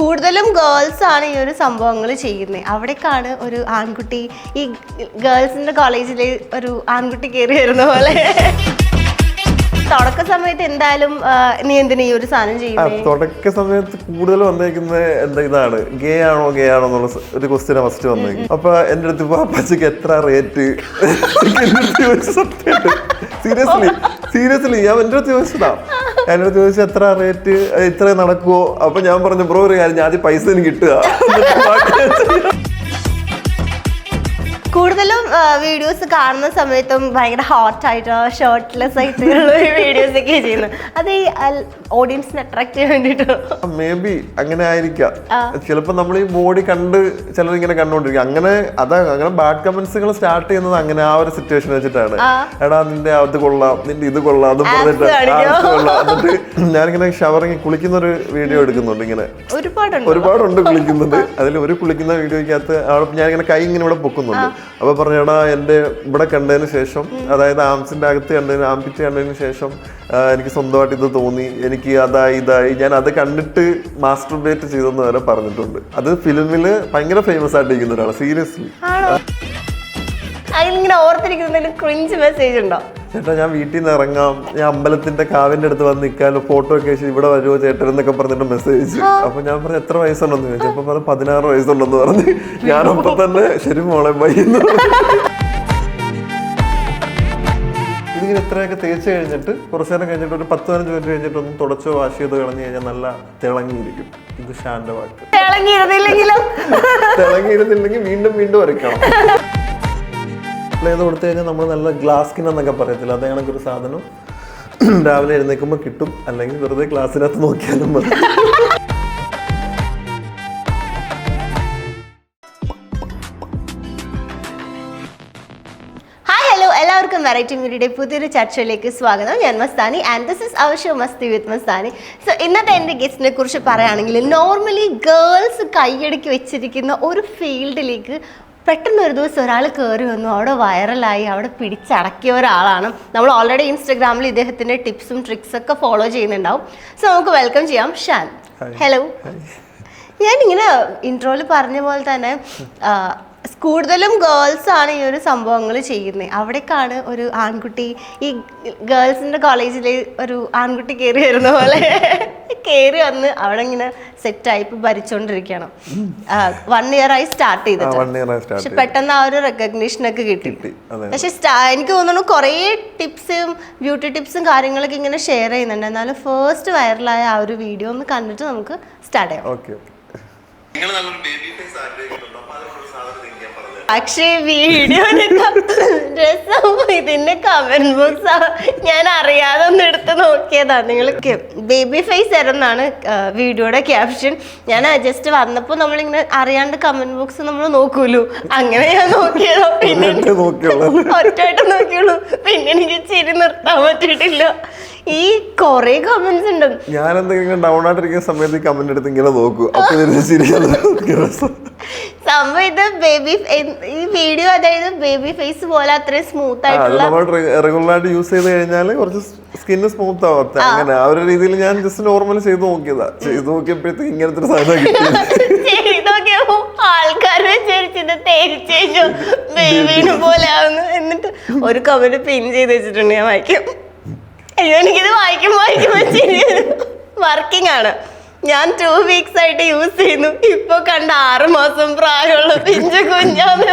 കൂടുതലും ഗേൾസ് ആണ് ഈ ഒരു സംഭവങ്ങൾ ചെയ്യുന്നത്. അവിടേക്കാണ് ഒരു ആൺകുട്ടി ഈ ഗേൾസിന്റെ കോളേജിൽ ഒരു ആൺകുട്ടി കയറി വരുന്ന പോലെ. തുടക്ക സമയത്ത് എന്തായാലും നീ എന്തിനാ ഈ ഒരു സാധനം ചെയ്യുന്നത്? തുടക്ക സമയത്ത് കൂടുതൽ വന്നേക്കുന്നത് ഇതാണ്, ഗേ ആണോ എന്നുള്ള ഒരു ക്വസ്റ്റ്യൻ ഫസ്റ്റ് വന്നേക്കും. അപ്പൊ എന്റെ അടുത്ത് പാപ്പച്ചക്ക് എത്ര റേറ്റ് സീരിയസ്ലി ഞാൻ എന്റെ അടുത്ത് ചോദിച്ചതാ. എന്റെ അടുത്ത് ചോദിച്ചാൽ എത്ര റേറ്റ്, ഇത്ര നടക്കുവോ? അപ്പൊ ഞാൻ പറഞ്ഞു ബ്രോ ഒരു കാര്യം, ഞാൻ ആദ്യം പൈസ എനിക്ക് കിട്ടുക. കൂടുതലും വീഡിയോസ് കാണുന്ന സമയത്തും ഭയങ്കര ഹോട്ടായിട്ട് ഷർട്ട്ലെസ് ആയിട്ടുള്ള വീഡിയോസ് ഒക്കെ ചെയ്യുന്നത്. അത് ഈ ഓഡിയൻസിനെ അട്രാക്ട് ചെയ്യാൻ വേണ്ടിട്ടോ? മേ ബി അങ്ങനെ ആയിരിക്കാം. ചിലപ്പോ നമ്മൾ ഈ ബോഡി കണ്ട് ചിലരിങ്ങനെ കണ്ടുകൊണ്ടിരിക്കും. അങ്ങനെ ബാഡ് കമന്റ്സുകൾ സ്റ്റാർട്ട് ചെയ്യുന്നത് അങ്ങനെ ആ ഒരു സിറ്റുവേഷൻ വെച്ചിട്ടാണ്. എടാ നിന്റെ അത് കൊള്ളാം, നിന്റെ ഇത് കൊള്ളാം, അതും പറഞ്ഞിട്ട് എന്നിട്ട് ഞാനിങ്ങനെ ഷവറിങ് കുളിക്കുന്ന ഒരു വീഡിയോ എടുക്കുന്നുണ്ട്. ഇങ്ങനെ ഒരുപാടുണ്ട് കുളിക്കുന്നത്. അതിൽ ഒരു കുളിക്കുന്ന വീഡിയോക്കകത്ത് ഞാനിങ്ങനെ കൈ ഇങ്ങനെ ഇവിടെ പൊക്കുന്നുണ്ട്. അപ്പൊ പറഞ്ഞടാ എന്റെ ഇവിടെ കണ്ടതിന് ശേഷം, അതായത് ആംസിന്റെ അകത്ത് കണ്ടതിന്, ആംപിറ്റ് കണ്ടതിന് ശേഷം എനിക്ക് സ്വന്തമായിട്ട് ഇത് തോന്നി, എനിക്ക് ഇതായി ഞാൻ അത് കണ്ടിട്ട് മാസ്റ്റർബേറ്റ് ചെയ്തെന്ന് വരെ പറഞ്ഞിട്ടുണ്ട്. അത് ഫിലിമില് ഭയങ്കര ഫേമസ് ആയിട്ടിരിക്കുന്ന ഒരാളാണ്. സീരിയസ്ലി ചേട്ടാ ഞാൻ വീട്ടിൽ നിന്ന് ഇറങ്ങാം, ഞാൻ അമ്പലത്തിന്റെ കാവിന്റെ അടുത്ത് വന്ന് നിൽക്കാലോ, ഫോട്ടോ ഒക്കെ വെച്ച് ഇവിടെ വരുമോ ചേട്ടൻ എന്നൊക്കെ പറഞ്ഞിട്ട് മെസ്സേജ്. അപ്പൊ ഞാൻ പറഞ്ഞു എത്ര വയസ്സുണ്ടെന്ന് ചോദിച്ചു. അപ്പൊ പറഞ്ഞു 16 വയസ്സുണ്ടെന്ന് പറഞ്ഞ്. ഞാനപ്പൊ തന്നെ ശരി മോളെ ബൈന്ന്. ഇതിങ്ങനെ എത്രയൊക്കെ തേച്ച് കഴിഞ്ഞിട്ട് കുറച്ചു നേരം കഴിഞ്ഞിട്ട് ഒരു 10-15 മിനിറ്റ് കഴിഞ്ഞിട്ട് ഒന്ന് തുടച്ചോ വാഷ് ചെയ്ത് കളഞ്ഞു കഴിഞ്ഞാൽ നല്ല തിളങ്ങിയിരിക്കും. ഇത് ഷാന്റെ വാക്ക്. തിളങ്ങിയിരുന്നില്ലെങ്കിൽ വീണ്ടും വീണ്ടും വരയ്ക്കണം. ചെയ്ത് കൊടുത്തു കഴിഞ്ഞാൽ നമ്മൾ നല്ല ഗ്ലാസ് സ്കിൻ എന്നൊക്കെ പറയത്തില്ല, അതേ കണക്കൊരു സാധനം രാവിലെ എഴുന്നേൽക്കുമ്പോൾ കിട്ടും. അല്ലെങ്കിൽ വെറുതെ ഗ്ലാസ്സിനകത്ത് നോക്കിയാലും മതി. എല്ലാവർക്കും വെറൈറ്റി മീഡിയയുടെ പുതിയൊരു ചർച്ചയിലേക്ക് സ്വാഗതം. ഞാൻ Mastani and this is our show Masti with Mastani. So ഇന്നത്തെ എൻ്റെ ഗസ്റ്റിനെ കുറിച്ച് പറയുകയാണെങ്കിൽ നോർമലി ഗേൾസ് കൈയടക്കി വെച്ചിരിക്കുന്ന ഒരു ഫീൽഡിലേക്ക് പെട്ടെന്ന് ഒരു ദിവസം ഒരാൾ കയറി വന്നു, അവിടെ വൈറലായി, അവിടെ പിടിച്ചടക്കിയ ഒരാളാണ്. നമ്മൾ ഓൾറെഡി ഇൻസ്റ്റഗ്രാമിൽ ഇദ്ദേഹത്തിൻ്റെ ടിപ്സും ട്രിക്സൊക്കെ ഫോളോ ചെയ്യുന്നുണ്ടാവും. സോ നമുക്ക് വെൽക്കം ചെയ്യാം ഷാൻ. ഹലോ. ഞാനിങ്ങനെ ഇൻട്രോയിൽ പറഞ്ഞ പോലെ തന്നെ കൂടുതലും ഗേൾസ് ആണ് ഈ ഒരു സംഭവങ്ങൾ ചെയ്യുന്നത്. അവിടേക്കാണ് ഒരു ആൺകുട്ടി ഈ ഗേൾസിൻ്റെ കോളേജിൽ ഒരു ആൺകുട്ടി കയറി വരുന്ന പോലെ കയറി വന്ന് അവിടെ ഇങ്ങനെ സെറ്റായി ഇപ്പം ഭരിച്ചുകൊണ്ടിരിക്കുകയാണ്. 1 year ആയി സ്റ്റാർട്ട് ചെയ്തിട്ട്. പക്ഷെ പെട്ടെന്ന് ആ ഒരു റെക്കഗ്നീഷനൊക്കെ കിട്ടി. പക്ഷെ എനിക്ക് തോന്നുന്നു കുറേ ടിപ്സും ബ്യൂട്ടി ടിപ്സും കാര്യങ്ങളൊക്കെ ഇങ്ങനെ ഷെയർ ചെയ്യുന്നുണ്ട്. എന്നാലും ഫസ്റ്റ് വൈറലായ ആ ഒരു വീഡിയോ ഒന്ന് കണ്ടിട്ട് നമുക്ക് സ്റ്റാർട്ട് ചെയ്യാം. പക്ഷേ ഇതിന്റെ കമന്റ് ബോക്സ് ഞാൻ അറിയാതെ ഒന്ന് എടുത്ത് നോക്കിയതാണ്. നിങ്ങൾക്ക് ബേബി ഫേസ് ആയിരുന്നാണ് വീഡിയോയുടെ ക്യാപ്ഷൻ. ഞാൻ ജസ്റ്റ് വന്നപ്പോൾ നമ്മളിങ്ങനെ അറിയാണ്ട് കമന്റ് ബോക്സ് നമ്മൾ നോക്കൂലൂ, അങ്ങനെ ഞാൻ നോക്കിയതോ. പിന്നെ ഒറ്റയായിട്ട് നോക്കിയുള്ളൂ. പിന്നെ എനിക്ക് ചിരി നിർത്താൻ പറ്റിയിട്ടില്ല. ഈ കൊറേ കമന്റ്സ് ഉണ്ട്. ഞാൻ എന്തെങ്കിലും ഡൗൺ ആയിട്ടിരിക്കുന്ന സമയത്ത് ഈ കമന്റ് എടുത്ത് ഇങ്ങനെ നോക്കൂ. സംഭവം ഇത് ബേബി ഈ വീഡിയോ, അതായത് ബേബി ഫേസ് പോലെ അത്രയും സ്മൂത്ത് ആയിട്ടുള്ള, റെഗുലറായിട്ട് യൂസ് ചെയ്ത് കഴിഞ്ഞാൽ കുറച്ച് സ്കിന്ന് സ്മൂത്ത് ആവത്തെ. അങ്ങനെ ആ ഒരു രീതിയിൽ ഞാൻ ജസ്റ്റ് നോർമലി ചെയ്ത് നോക്കിയതാ. ചെയ്ത് നോക്കിയപ്പോഴത്തേക്ക് ഇങ്ങനത്തെ ഒരു സാധനം ചെയ്ത് നോക്കിയപ്പോ ആൾക്കാർ വിചാരിച്ചത് തേരിച്ചു ബേബീനെ പോലെ ആവുന്നു. എന്നിട്ട് ഒരു കമന്റ് പിൻ ചെയ്ത് വെച്ചിട്ടുണ്ട്, ഞാൻ വായിക്കാം. അയ്യോ എനിക്കിത് വായിക്കുമ്പോ വർക്കിംഗ് ആണ്. ഞാൻ 2 weeks ആയിട്ട് യൂസ് ചെയ്യുന്നു. ഇപ്പൊ കണ്ട 6 മാസം പ്രായമുള്ള പിഞ്ചു കുഞ്ഞാണ്.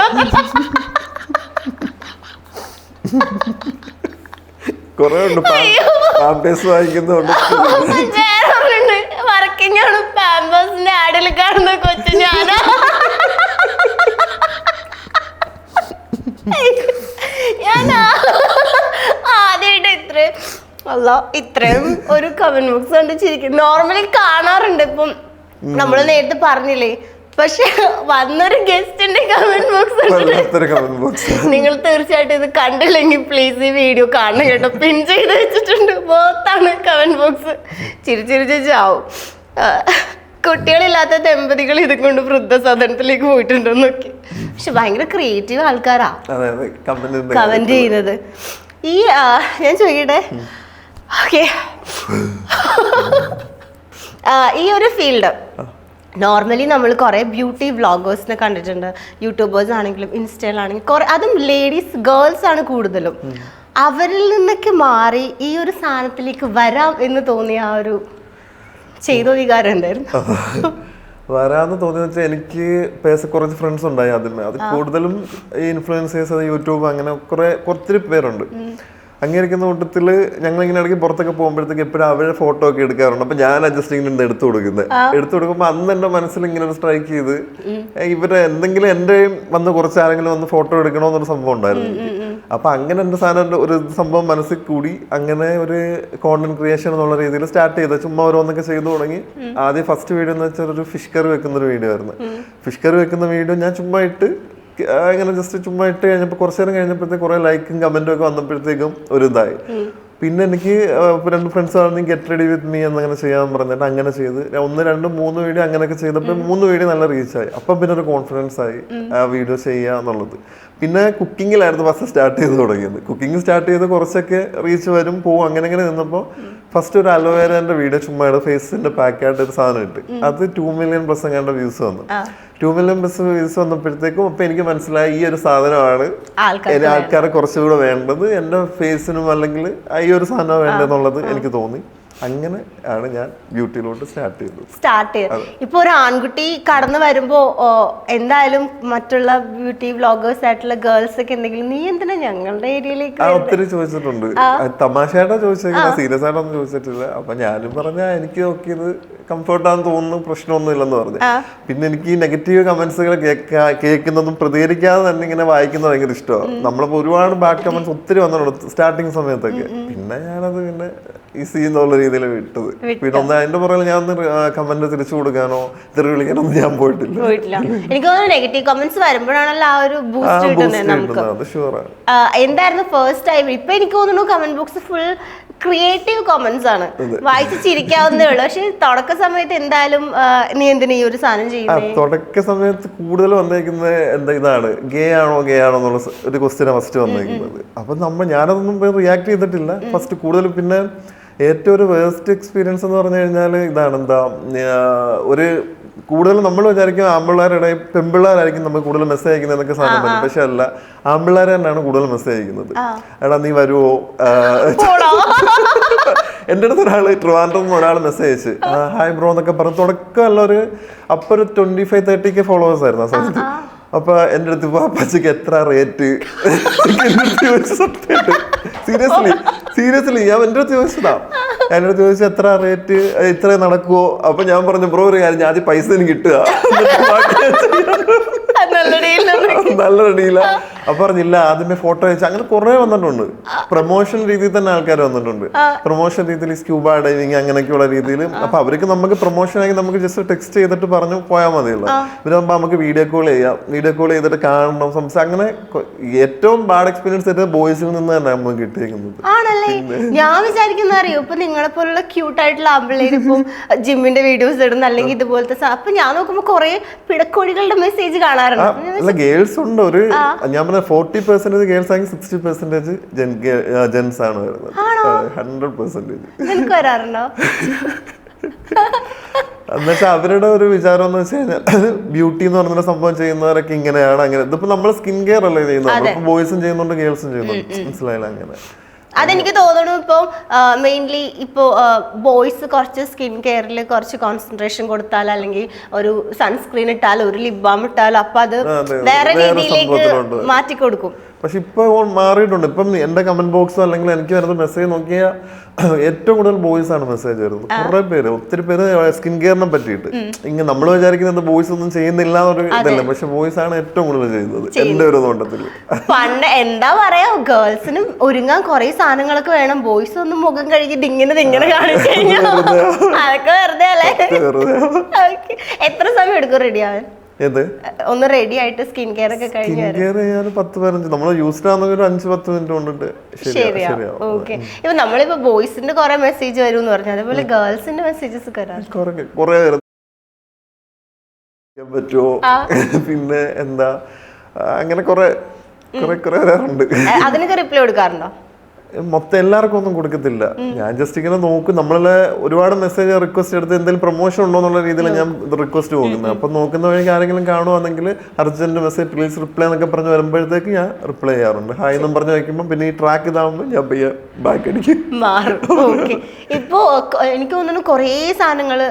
വർക്കിംഗ് ആണ്. പാമ്പേഴ്സിന്റെ ആഡിൽ കാണുന്ന കൊച്ചു ഞാനാ. ഞാൻ ആദ്യമായിട്ട് ഇത്രയും ഒരു കമന്റ് ബോക്സ് കണ്ട് ചിരിക്കും. നോർമലി കാണാറുണ്ട്, ഇപ്പം നമ്മൾ നേരത്തെ പറഞ്ഞില്ലേ. പക്ഷെ വന്നൊരു ഗസ്റ്റിന്റെ കമന്റ് ബോക്സ് നിങ്ങൾ തീർച്ചയായിട്ടും ഇത് കണ്ടില്ലെങ്കിൽ പ്ലീസ് ഈ വീഡിയോ കാണണം കേട്ടോ. പിൻ ചെയ്ത് വെച്ചിട്ടുണ്ട്. ബോത്താണ് കമന്റ് ബോക്സ്. ചിരിച്ചിരിച്ചാവും. കുട്ടികളില്ലാത്ത ദമ്പതികൾ ഇത് കൊണ്ട് വൃദ്ധസദനത്തിലേക്ക് പോയിട്ടുണ്ടോന്നൊക്കെ. പക്ഷെ ഭയങ്കര ക്രിയേറ്റീവ് ആൾക്കാരാ കമന്റ് ചെയ്യുന്നത്. ഈ ഞാൻ ചോദിക്കട്ടെ, ഓക്കെ, ഈ ഒരു ഫീൽഡ് നോർമലി നമ്മൾ കുറേ ബ്യൂട്ടി വ്ളോഗേഴ്സിനെ കണ്ടിട്ടുണ്ട്, യൂട്യൂബേഴ്സ് ആണെങ്കിലും ഇൻസ്റ്റയിലാണെങ്കിലും കുറേ, അതും ലേഡീസ് ഗേൾസ് ആണ് കൂടുതലും. അവരിൽ നിന്നൊക്കെ മാറി ഈ ഒരു സാധനത്തിലേക്ക് വരാം എന്ന് തോന്നിയ ആ ഒരു ചെയ്ത വികാരം എന്തായിരുന്നു? വരാന്ന് തോന്നിയെന്ന് വെച്ചാൽ എനിക്ക് കുറച്ച് ഫ്രണ്ട്സ് ഉണ്ടായി അതിന്. അത് കൂടുതലും ഈ ഇൻഫ്ലുവൻസേഴ്സ്, യൂട്യൂബ്, അങ്ങനെ കുറച്ച് പേരുണ്ട്. അങ്ങനെ ഇരിക്കുന്ന കൂട്ടത്തിൽ ഞങ്ങൾ ഇങ്ങനെ ഇടയ്ക്ക് പുറത്തൊക്കെ പോകുമ്പോഴത്തേക്ക് എപ്പോഴും അവരുടെ ഫോട്ടോ ഒക്കെ എടുക്കാറുണ്ട്. അപ്പൊ ഞാൻ അഡ്ജസ്റ്റ് ഇങ്ങനെ എടുത്തു കൊടുക്കുമ്പോൾ അന്ന് എന്റെ മനസ്സിൽ ഇങ്ങനെ ഒരു സ്ട്രൈക്ക് ചെയ്ത് ഇവരെ എന്തെങ്കിലും എന്റെ വന്ന് കുറച്ചാരെങ്കിലും വന്ന് ഫോട്ടോ എടുക്കണമെന്നൊരു സംഭവം ഉണ്ടായിരുന്നു. അപ്പൊ അങ്ങനെ എന്റെ സാധനം ഒരു സംഭവം മനസ്സിൽ കൂടി അങ്ങനെ ഒരു കോണ്ടന്റ് ക്രിയേഷൻ എന്നുള്ള രീതിയിൽ സ്റ്റാർട്ട് ചെയ്ത് ചുമ്മാ ഓരോന്നൊക്കെ ചെയ്തു തുടങ്ങി. ആദ്യം ഫസ്റ്റ് വീഡിയോ എന്ന് വെച്ചാൽ ഒരു ഫിഷ് കറി വെക്കുന്ന ഒരു വീഡിയോ ആയിരുന്നു. ഫിഷ് കറി വെക്കുന്ന വീഡിയോ ഞാൻ ചുമ്മാ ഇട്ട് ഇങ്ങനെ ജസ്റ്റ് ചുമ്മാ ഇട്ട് കഴിഞ്ഞപ്പോൾ കുറച്ചു നേരം കഴിഞ്ഞപ്പോഴത്തേക്ക് കുറെ ലൈക്കും കമന്റും ഒക്കെ വന്നപ്പോഴത്തേക്കും ഒരു ഇതായി. പിന്നെ എനിക്ക് 2 ഫ്രണ്ട്സ് പറഞ്ഞ് ഗെറ്റ് റെഡി വിത്ത് മീ എന്നങ്ങനെ ചെയ്യാൻ പറഞ്ഞിട്ട് അങ്ങനെ ചെയ്ത് 1, 2, 3 വീഡിയോ അങ്ങനെയൊക്കെ ചെയ്തപ്പോൾ 3 വീഡിയോ നല്ല റീച്ചായി. അപ്പം പിന്നെ ഒരു കോൺഫിഡൻസ് ആയി ആ വീഡിയോ ചെയ്യുക എന്നുള്ളത്. പിന്നെ കുക്കിങ്ങിലായിരുന്നു ഫസ്റ്റ് സ്റ്റാർട്ട് ചെയ്ത് തുടങ്ങിയത്. കുക്കിംഗ് സ്റ്റാർട്ട് ചെയ്ത് കുറച്ചൊക്കെ റീച്ച് വരും പോവും അങ്ങനെ നിന്നപ്പോൾ ഫസ്റ്റ് ഒരു അലോവേരന്റെ വീഡിയോ ചുമ്മാ ഫേസിന്റെ പാക്കായിട്ട് ഒരു സാധനം ഇട്ട് അത് 2 മില്യൺ പ്ലസ് അങ്ങാണ്ട് വ്യൂസ് വന്നു. 2 മില്യൺ പ്ലസ് വ്യൂസ് വന്നപ്പോഴത്തേക്കും അപ്പൊ എനിക്ക് മനസ്സിലായി ഈ ഒരു സാധനമാണ് ആൾക്കാരെ കുറച്ചുകൂടെ വേണ്ടത്, എന്റെ ഫേസിനും അല്ലെങ്കിൽ ഈ ഒരു സാധനം വേണ്ടെന്നുള്ളത് എനിക്ക് തോന്നി. അങ്ങനെ ആണ് ഞാൻ ബ്യൂട്ടിയിലോട്ട് സ്റ്റാർട്ട് ചെയ്തത്. ഇപ്പൊ ഒരു ആൺകുട്ടി കടന്നു വരുമ്പോ എന്തായാലും മറ്റുള്ള ബ്യൂട്ടി വ്ളോഗേഴ്സ് ആയിട്ടുള്ള ഗേൾസ് ഒക്കെ എന്തെങ്കിലും നീ എന്തിനാ ഞങ്ങളുടെ ഏരിയയിലേക്ക് ഒത്തിരി ചോദിച്ചിട്ടുണ്ട്. തമാശയായിട്ടാ ചോദിച്ചേക്കുന്നത്, സീരിയസ് ആയിട്ടൊന്നും ചോദിച്ചിട്ടില്ല. അപ്പൊ ഞാനും പറഞ്ഞ എനിക്ക് നോക്കിയത് കംഫർട്ടാന്ന് തോന്നുന്നു, പ്രശ്നമൊന്നും ഇല്ലെന്ന് പറഞ്ഞു. പിന്നെ എനിക്ക് ഈ നെഗറ്റീവ് കമന്റ്സുകൾ കേൾക്കുന്നതും പ്രതികരിക്കാതെ തന്നെ ഇങ്ങനെ വായിക്കുന്നത് ഭയങ്കര ഇഷ്ടമാണ്. നമ്മളിപ്പോ ഒരുപാട് ബാഡ് കമന്റ്സ് ഒത്തിരി വന്നിട്ടുണ്ട് സ്റ്റാർട്ടിങ് സമയത്തൊക്കെ. പിന്നെ ഞാനത് പിന്നെ ഈസി എന്നുള്ള രീതിയിൽ വിട്ടത്. പിന്നെ അതിന്റെ പുറകിൽ ഞാൻ കമന്റ് തിരിച്ചു കൊടുക്കാനോ തെറി വിളിക്കാനോ ഞാൻ പോയിട്ടില്ല. എനിക്ക് തോന്നുന്നു നെഗറ്റീവ് കമന്റ്സ് വരുമ്പോഴാണല്ലോ ആ ഒരു ബൂസ്റ്റ് കിട്ടുന്നത് നമുക്ക്. അത് ഷുവറാണ്. എന്തായിരുന്നു ഫസ്റ്റ് ടൈം? ഇപ്പൊ എനിക്ക് തോന്നുന്നു comment box full creative comments ആണ്, വായിച്ച് ചിരിക്കാവുന്നേ ഉള്ളൂ. പക്ഷെ തുടക്ക സമയത്ത് എന്തായാലും നീ എന്തിനാ ഈ ഒരു സാധനം ചെയ്യുന്നത്? തുടക്ക സമയത്ത് കൂടുതൽ വന്നേക്കുന്നത് ഇതാണ്, ഗേ ആണോ എന്നുള്ള ഒരു ക്വസ്റ്റ്യൻ ഫസ്റ്റ് വന്നേക്കുന്നത്. അപ്പൊ ഞാനതൊന്നും റിയാക്ട് ചെയ്തിട്ടില്ല ഫസ്റ്റ് കൂടുതൽ. പിന്നെ ഏറ്റവും ഒരു വേസ്റ്റ് എക്സ്പീരിയൻസ് എന്ന് പറഞ്ഞു കഴിഞ്ഞാൽ ഇതാണ്, ഒരു കൂടുതൽ നമ്മൾ വിചാരിക്കും ആമ്പിള്ളേരുടെ പെൺപിള്ളേരായിരിക്കും നമ്മൾ കൂടുതൽ മെസ്സേജ് അയക്കുന്നത് എന്നൊക്കെ സാധനം പറ്റും. പക്ഷെ അല്ല, ആമ്പിള്ളേർ തന്നെയാണ് കൂടുതൽ മെസ്സേജ് അയക്കുന്നത്. എടാ നീ വരുവോ, എൻ്റെ അടുത്ത് ഒരാള് ട്രിവാൻഡ്രം ഒരാൾ മെസ്സേജ് അയച്ച് ഹായ് ബ്രോ എന്നൊക്കെ പറഞ്ഞു. തുടക്കമല്ല അപ്പൊ ഒരു 25-30K ഫോളോവേഴ്സ് ആയിരുന്നു ആ സമയത്ത്. അപ്പൊ എൻ്റെ അടുത്ത് അപ്പച്ചക്ക് എത്ര റേറ്റ് സീരിയസ്ലി ഞാൻ എൻ്റെ അടുത്ത് ചോദിച്ചതാ. എൻ്റെ അടുത്ത് ചോദിച്ചാൽ എത്ര റേറ്റ്, ഇത്ര നടക്കുവോ? അപ്പൊ ഞാൻ പറഞ്ഞു ബ്രോ ഒരു കാര്യം, ഞാൻ ആദ്യം പൈസ എനിക്ക് കിട്ടുക നല്ല റെഡിയില്ല. അപ്പൊ പറഞ്ഞില്ല ആദ്യമേ ഫോട്ടോ അയച്ചു. അങ്ങനെ കുറെ വന്നിട്ടുണ്ട്. പ്രൊമോഷൻ രീതിയിൽ തന്നെ ആൾക്കാർ വന്നിട്ടുണ്ട്. പ്രൊമോഷൻ രീതിയിൽ സ്ക്യൂബ ഡൈവിങ് അങ്ങനെയൊക്കെയുള്ള രീതിയിൽ. അപ്പൊ അവർക്ക് നമുക്ക് പ്രൊമോഷൻ ആയി നമുക്ക് ജസ്റ്റ് ടെക്സ്റ്റ് ചെയ്തിട്ട് പറഞ്ഞു പോയാൽ മതിയല്ലോ. ഇവരാകുമ്പോ നമുക്ക് വീഡിയോ കോൾ ചെയ്യാം, വീഡിയോ കോൾ ചെയ്തിട്ട് കാണണം, സംസാരിക്കാം. അങ്ങനെ ഏറ്റവും ബാഡ് എക്സ്പീരിയൻസ് ആയിട്ട് ബോയ്സിൽ നിന്ന് തന്നെ നമുക്ക് കിട്ടിയിരിക്കുന്നത്. ആണല്ലേ? ഞാൻ വിചാരിക്കുന്ന അറിയോ, ഇപ്പൊ നിങ്ങളെ പോലുള്ള ക്യൂട്ട് ആയിട്ടുള്ള ആമ്പിള്ളേര് ഇപ്പം ജിമ്മിന്റെ വീഡിയോസ് ഇടുന്ന അല്ലെങ്കിൽ ഇതുപോലത്തെ. അപ്പൊ ഞാൻ നോക്കുമ്പോ കുറെ പിടക്കോഴികളുടെ മെസ്സേജ് കാണാറുണ്ട്. ഗേൾസ് ഉണ്ട്. ഒരു ഞാൻ പറഞ്ഞ 40% ഗേൾസ് ആണെങ്കിൽ 60% ജെൻസ് ആണ് വരുന്നത്. 100% നിനക്ക് വരാറുണ്ടോ? എന്നുവെച്ചാൽ അവരുടെ ഒരു വിചാരം എന്ന് വെച്ച് കഴിഞ്ഞാൽ ബ്യൂട്ടി എന്ന് പറഞ്ഞ സംഭവം ചെയ്യുന്നവരൊക്കെ ഇങ്ങനെയാണ്. അങ്ങനെ ഇതിപ്പോ നമ്മള് സ്കിൻ കെയർ അല്ലേ ചെയ്യുന്നത്, ബോയ്സും ചെയ്യുന്നുണ്ട് ഗേൾസും ചെയ്യുന്നുണ്ട്. മനസ്സിലായില്ല? അങ്ങനെ അതെനിക്ക് തോന്നുന്നു ഇപ്പോൾ മെയിൻലി ഇപ്പോൾ ബോയ്സ് കുറച്ച് സ്കിൻ കെയറിൽ കുറച്ച് കോൺസെൻട്രേഷൻ കൊടുത്താൽ, അല്ലെങ്കിൽ ഒരു സൺസ്ക്രീൻ ഇട്ടാൽ, ഒരു ലിപ് ബാം ഇട്ടാൽ, അപ്പൊ അത് വേറെ രീതിയിലേക്ക് മാറ്റി കൊടുക്കും. പക്ഷെ ഇപ്പൊ മാറിയിട്ടുണ്ട്. ഇപ്പം എന്റെ കമന്റ് ബോക്സോ അല്ലെങ്കിൽ എനിക്ക് വരുന്ന മെസ്സേജ് നോക്കിയാൽ ഏറ്റവും കൂടുതൽ ബോയ്സ് ആണ് മെസ്സേജ് വരുന്നത്. കുറെ പേര്, ഒത്തിരി പേര് സ്കിൻ കെയറിനെ പറ്റിയിട്ട്. ഇങ്ങനെ നമ്മൾ വിചാരിക്കുന്നത് ബോയ്സ് ഒന്നും ചെയ്യുന്നില്ല എന്നൊരു ഇതല്ല, പക്ഷെ ബോയ്സ് ആണ് ഏറ്റവും കൂടുതൽ ചെയ്യുന്നത് എന്റെ ഒരു തോട്ടത്തില്. പണ്ട് എന്താ പറയാ, ഗേൾസിനും ഒരുങ്ങാൻ കുറെ സാധനങ്ങളൊക്കെ വേണം. ബോയ്സ് ഒന്നും മുഖം കഴുകിട്ട് ഇങ്ങനെ കാണിച്ചു കഴിഞ്ഞാൽ അതൊക്കെ വെറുതെ അല്ലേ? എത്ര സമയം എടുക്കും റെഡി ആവാൻ? ഒന്ന് റെഡി ആയിട്ട് സ്കിൻ കെയർ ഒക്കെ കഴിഞ്ഞു 10-15 നമ്മൾ യൂസ്ഡ് ആണെങ്കിൽ ഒരു 5-10 മിനിറ്റ് കൊണ്ടിട്ട് ശരിയാവും. ഓക്കെ. ഇപ്പൊ നമ്മളിപ്പോ ബോയ്സിന്റെ കുറെ മെസ്സേജ് വരും എന്ന് പറഞ്ഞു, അതേപോലെ ഗേൾസിന്റെ മെസ്സേജസ് കുറെ പറ്റുമോ, പിന്നെ എന്താ, അങ്ങനെ കുറെ വരാറുണ്ട്. അതിനൊക്കെ റിപ്ലൈ കൊടുക്കാറുണ്ടോ? മൊത്തം എല്ലാവർക്കും ഒന്നും കൊടുക്കത്തില്ല. ഞാൻ ജസ്റ്റ് ഇങ്ങനെ നോക്കും. നമ്മളെ ഒരുപാട് മെസ്സേജ് റിക്വസ്റ്റ് എടുത്ത് എന്തെങ്കിലും പ്രൊമോഷൻ ഉണ്ടോ എന്നുള്ള രീതിയിൽ ഞാൻ റിക്വസ്റ്റ് പോകുന്നത്. അപ്പൊ നോക്കുന്ന വഴിക്ക് ആരെങ്കിലും കാണുവാണെങ്കിൽ അർജന്റ് മെസ്സേജ് പ്ലീസ് റിപ്ലൈ എന്നൊക്കെ പറഞ്ഞ് വരുമ്പോഴത്തേക്ക് ഞാൻ റിപ്ലൈ ചെയ്യാറുണ്ട്. ഹായ് എന്നും പറഞ്ഞ് വയ്ക്കുമ്പോൾ പിന്നെ ഈ ട്രാക്ക് ഇതാകുമ്പോൾ ഞാൻ പയ്യെ ബാക്ക് അടിക്കും. ഇപ്പോ എനിക്ക് തോന്നുന്നു കുറേ സാധനങ്ങൾ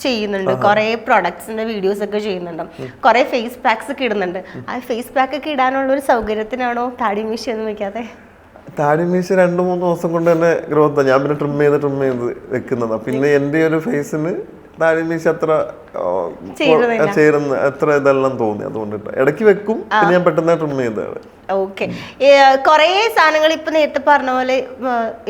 ചെയ്യുന്നുണ്ട്, കുറെ പ്രൊഡക്ട്സിന്റെ വീഡിയോസ് ഒക്കെ ചെയ്യുന്നുണ്ട്, കുറെ ഫേസ് പാക്സ് ഒക്കെ ഇടുന്നുണ്ട്. ആ ഫേസ് പാക്ക് ഒക്കെ ഇടാനുള്ള ഒരു സൗകര്യത്തിനാണോ താടി മീശ ഒന്നും വെക്കാതെ? താടി മീശ 2-3 ദിവസം കൊണ്ട് തന്നെ ഗ്രോത്ത്. ഞാൻ പിന്നെ ട്രിം ചെയ്ത് വെക്കുന്നതാണ്. പിന്നെ എൻ്റെ ഒരു ഫേസിന് താടി മീശ അത്ര ചേരുന്ന അത്ര ഇതെല്ലാം തോന്നി. അതുകൊണ്ടിട്ട് ഇടയ്ക്ക് വെക്കും, പിന്നെ ഞാൻ പെട്ടെന്ന് ട്രിം ചെയ്തതാണ്. ഓക്കെ. കുറേ സാധനങ്ങൾ ഇപ്പൊ നേരത്തെ പറഞ്ഞ പോലെ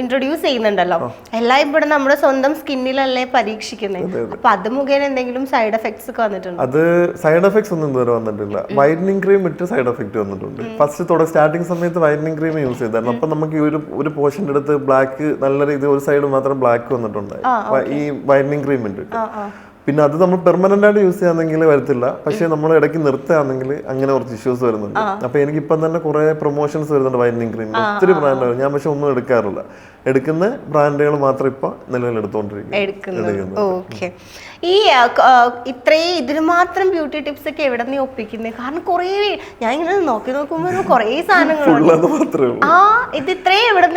ഇൻട്രൊഡ്യൂസ് ചെയ്യുന്നുണ്ടല്ലോ. എല്ലാം ഇവിടെ നമ്മുടെ സ്വന്തം സ്കിന്നിലല്ലേ പരീക്ഷിക്കുന്നത്. അപ്പൊ അത് മുഖേന എന്തെങ്കിലും സൈഡ് എഫക്ട്സ് ഒക്കെ വന്നിട്ടുണ്ട്? അത് സൈഡ് എഫക്ട്സ് ഒന്നും ഇതുവരെ വന്നിട്ടില്ല. വൈറ്റനിങ് ക്രീം ഇട്ട് സൈഡ് എഫക്ട് വന്നിട്ടുണ്ട്. ഫസ്റ്റ് സ്റ്റാർട്ടിങ് സമയത്ത് വൈറ്റനിങ് ക്രീം യൂസ് ചെയ്തായിരുന്നു. അപ്പൊ നമുക്ക് ഒരു പോർഷൻ്റെ അടുത്ത് ബ്ലാക്ക് നല്ല രീതിയിൽ ഒരു സൈഡ് മാത്രം ബ്ലാക്ക് വന്നിട്ടുണ്ടായി ഈ വൈറ്റനിങ് ക്രീം ഇട്ട്. പിന്നെ അത് നമ്മൾ പെർമനന്റ് ആയിട്ട് യൂസ് ചെയ്യാന്നെങ്കിൽ വരത്തില്ല. പക്ഷെ നമ്മൾ ഇടയ്ക്ക് നിർത്തുകയാണെങ്കിൽ അങ്ങനെ കുറച്ച് ഇഷ്യൂസ് വരുന്നുണ്ട്. അപ്പൊ എനിക്കിപ്പം തന്നെ കുറെ പ്രൊമോഷൻസ് വരുന്നുണ്ട് വൈറ്റനിങ് ക്രീം. ഒത്തിരി ബ്രാൻഡുകൾ ഞാൻ പക്ഷെ ഒന്നും എടുക്കാറില്ല. എടുക്കുന്ന ബ്രാൻഡുകൾ മാത്രം ഇപ്പൊ നിലവിൽ എടുത്തോണ്ടിരിക്കും. ഓക്കെ. ഈ ഇത്രയും ഇതിന് മാത്രം ബ്യൂട്ടി ടിപ്സ് ഒക്കെ എവിടെ നീ ഒപ്പിക്കുന്നത്? കാരണം കുറേ ഞാൻ ഇങ്ങനെ നോക്കുമ്പോ കുറേ സാധനങ്ങളുണ്ട്. ഇത് ഇത്രയും എവിടെ